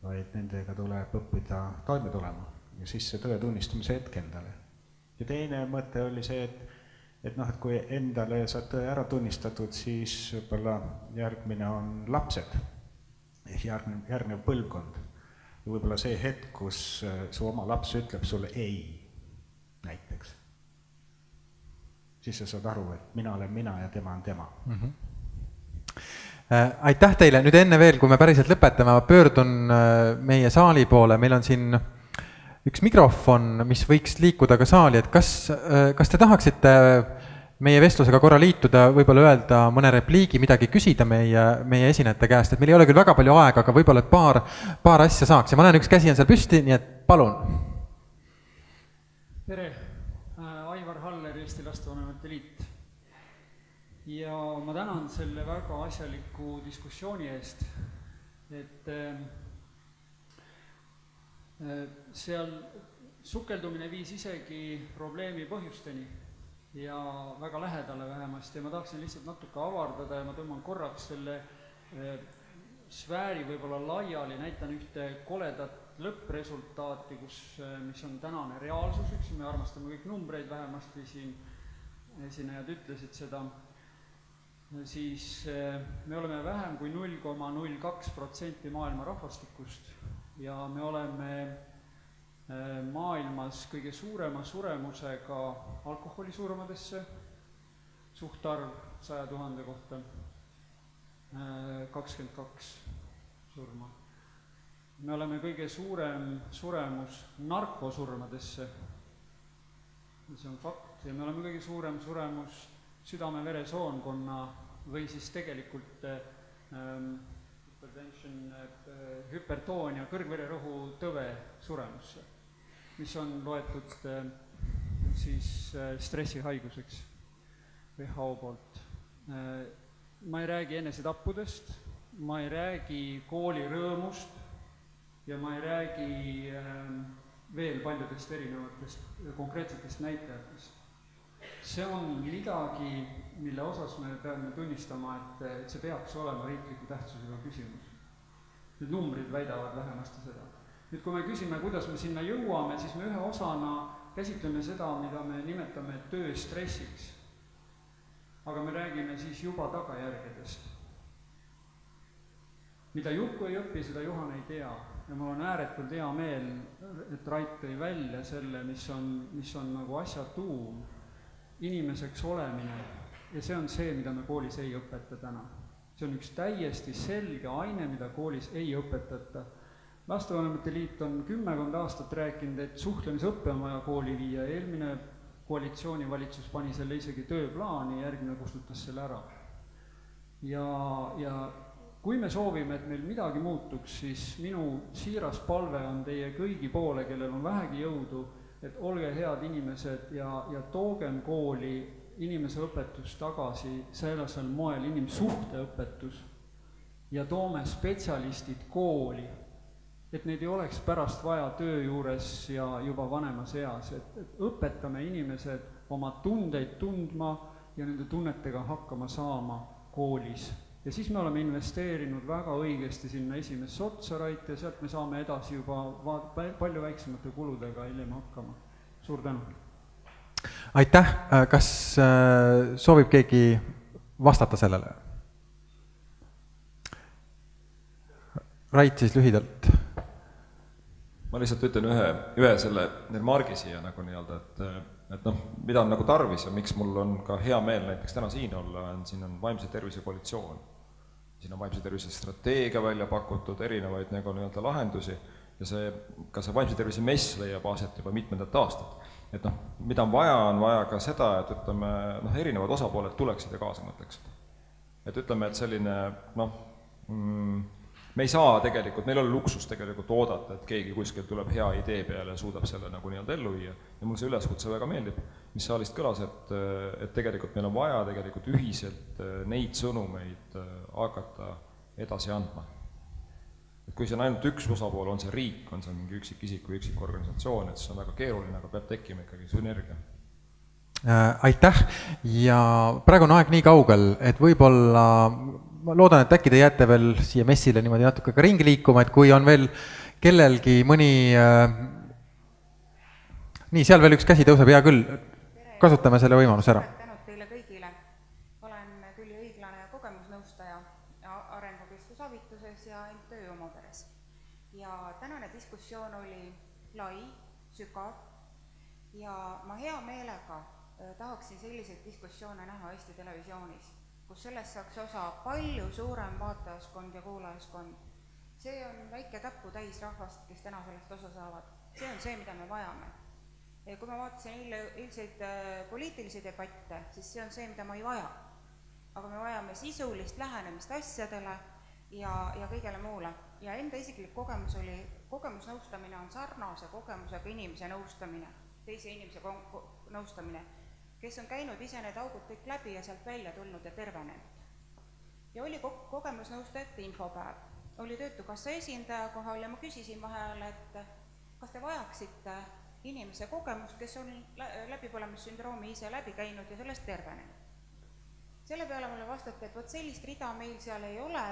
vaid nendega tuleb õppida toime tulema ja siis see tõe tunnistamise hetk endale. Ja teine mõte oli see, et kui endale saad tõe ära tunnistatud, siis võib-olla järgmine on lapsed, järgnev põlvkond. Ja võib-olla see hetk, kus su oma laps ütleb sulle ei, näiteks. Siis sa saad aru, et mina olen mina ja tema on tema. Aitäh teile. Nüüd enne veel, kui me päriselt lõpetame, ma pöördun meie saali poole. Meil on siin üks mikrofon, mis võiks liikuda ka saali, et kas te tahaksite meie vestlusega korra liituda, võib-olla öelda mõne repliigi, midagi küsida meie esinejate käest, et meil ei ole küll väga palju aega, aga võib-olla paar asja saaks. Ja ma näen, üks käsi on seal püsti, nii et palun. Tere, Aivar Haller, Eesti Lastevanemate Liit. Ja ma tänan selle väga asjaliku diskussiooni eest, et seal sukeldumine viis isegi probleemi põhjusteni ja väga lähedale vähemasti ja ma tahaksin lihtsalt natuke avardada ja ma tõmban korraks selle sfääri võib-olla laiali, näitan ühte koledat lõppresultaati, mis on tänane reaalsuseks, me armastame kõik numbreid, vähemasti siin esinejad ütlesid seda, siis me oleme vähem kui 0,02% maailma rahvastikust ja me oleme maailmas kõige suurema suremusega alkoholisurmadesse, suhtarv 100 000 kohta, 22 surma. Me oleme kõige suurem suremus narkosurmadesse, see on fakt, ja me oleme kõige suurem suremus südame-veresoonkonna või siis tegelikult hüpertoonia, kõrgvererõhu tõve suremusse, mis on loetud siis stressihaiguseks WHO poolt. Ma ei räägi enesetappudest, ma ei räägi kooli rõõmust ja ma ei räägi veel paljudest erinevatest konkreetsetest näitajatest. See on midagi, mille osas me peame tunnistama, et see peaks olema riikliku tähtsusega küsimus. Need numbrid väidavad vähemasti seda. Nüüd, kui me küsime, kuidas me sinna jõuame, siis me ühe osana käsitleme seda, mida me nimetame tööstressiks. Aga me räägime siis juba tagajärgedest. Mida Juku ei õpi, seda Juhan ei tea. Ja mul on ääretult hea meel, et Rait tõi välja selle, mis on nagu asja tuum, inimeseks olemine. Ja see on see, mida me koolis ei õpeta täna. See on üks täiesti selge aine, mida koolis ei õpetata. Lastevanemate liit on 10 aastat rääkinud, et suhtlemisõppe on vaja kooli viia. Eelmine koalitsioonivalitsus pani selle isegi tööplaani, järgmine kustutas selle ära. Ja kui me soovime, et meil midagi muutuks, siis minu siiras palve on teie kõigi poole, kellel on vähegi jõudu, et olge head inimesed ja toogem kooli inimese õpetus tagasi sellisel moel inimsuhteõpetus ja toome spetsialistid kooli, et neid ei oleks pärast vaja töö juures ja juba vanemas eas, et õpetame inimesed oma tundeid tundma ja nende tunnetega hakkama saama koolis. Ja siis me oleme investeerinud väga õigesti sinna esimesse otsa Rait ja sealt me saame edasi juba palju väiksemate kuludega hiljem hakkama. Suur tänu! Aitäh! Kas soovib keegi vastata sellele? Rait siis lühidalt. Ma lihtsalt ütlen ühe selle margi siia nagu nii-öelda, et mida on nagu tarvis ja miks mul on ka hea meel näiteks täna siin olla, siin on vaimse tervise koalitsioon. Siin on vaimse tervise strateegia välja pakutud, erinevaid nagu nii-öelda lahendusi ja ka see vaimse tervise mess leiab aset juba mitmendat aastat. Et mida on vaja ka seda, et ütleme, erinevad osapooled tuleksid ja kaasa mõtleksid. Et ütleme, et selline, me ei saa tegelikult, meil on luksus tegelikult oodata, et keegi kuskil tuleb hea idee peale ja suudab selle nagu nii-öelda ellu viia. Ja mul see üleskutse väga meeldib, mis saalist kõlas, et tegelikult meil on vaja tegelikult ühiselt neid sõnumeid hakata edasi andma. Et kui see on ainult üks osapool, on see riik, on see mingi üksik isik või üksik organisatsioon, et see on väga keeruline, aga peab tekkima ikkagi sünergia. Aitäh! Ja praegu on aeg nii kaugel, et võib-olla ma loodan, et äkki te jääte veel siia messile niimoodi natuke ka ringi liikuma, et kui on veel kellelgi mõni... Nii, seal veel üks käsi tõuseb, hea küll. Kasutame selle võimaluse ära. Tänud teile kõigile. Olen Külli Õiglane ja kogemusnõustaja Arengukeskusavituses ja MTÜ Oma Peres. Ja tänane diskussioon oli lai, sügav ja ma hea meelega tahaksin selliseid diskussioone näha Eesti Televisioonis, kus sellest saaks osa palju suurem vaatajaskond ja kuulajaskond. See on väike täppu täis rahvast, kes täna sellest osa saavad. See on see, mida me vajame. Kui ma vaatasin eilseid poliitilisi debatte, siis see on see, mida ma ei vaja. Aga me vajame sisulist lähenemist asjadele ja kõigele muule. Ja enda isiklik kogemusnõustamine on sarnase kogemusega inimese nõustamine, teise inimese nõustamine, kes on käinud ise need augud kõik läbi ja sealt välja tulnud ja tervenenud. Ja oli kogemusnõustajate infopäev. Oli Töötukassa esindaja kohal ja ma küsisin vahel, et kas te vajaksite inimese kogemust, kes on läbipõlemissündroomi ise läbi käinud ja sellest tervenenud. Selle peale mulle vastati, et sellist rida meil seal ei ole,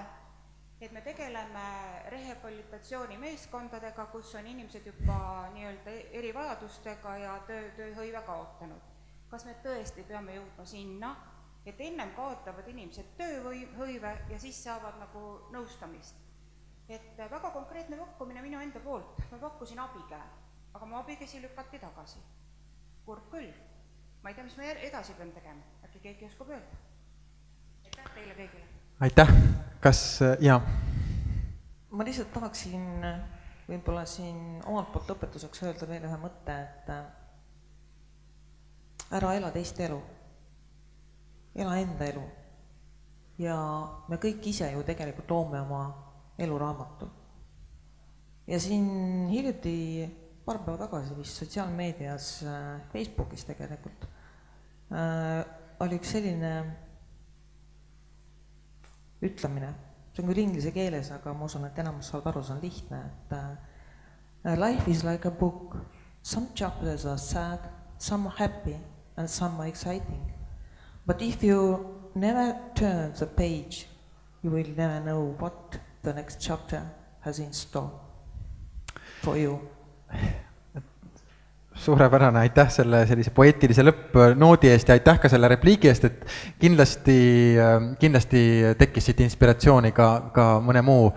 et me tegeleme rehabilitatsiooni meeskondadega, kus on inimesed juba nii-öelda erivajadustega ja tööhõive kaotanud. Kas me tõesti peame jõudma sinna, et ennem kaotavad inimesed tööhõive ja siis saavad nagu nõustamist. Et väga konkreetne pakkumine minu enda poolt. Ma pakkusin abikäe, aga mu abikäsi lükati tagasi. Kurb küll. Ma ei tea, mis me edasi peame tegema. Äkki keegi oskab öelda. Aitäh teile kõigile. Aitäh. Kas, jaa? Ma lihtsalt tahaksin võib-olla siin omalt poolt lõpetuseks öelda veel ühe mõtte, et ära ela teist elu, ela enda elu. Ja me kõik ise ju tegelikult loome oma eluraamatu. Ja siin hiljuti, paar päeva tagasi vist sotsiaalmeedias, Facebookis tegelikult, oli üks selline ütlemine, see on küll inglise keeles, aga ma usun, et enamus saavad aru, see on lihtne, et life is like a book. Some chapters are sad, some are happy and some are exciting. But if you never turn the page, you will never know what the next chapter has in store for you. Suurepärane, aitäh selle sellise poeetilise lõppnoodi eest ja aitäh ka selle repliigi eest, et kindlasti tekkis siit inspiratsiooni ka mõne muu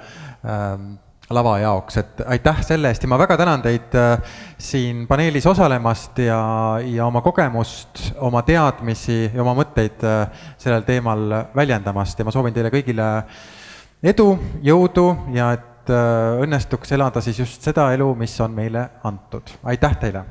lava jaoks, et aitäh selle eest ja ma väga tänan teid siin paneelis osalemast ja oma kogemust, oma teadmisi ja oma mõtteid sellel teemal väljendamast ja ma soovin teile kõigile edu, jõudu ja et õnnestuks elada siis just seda elu, mis on meile antud. Aitäh teile!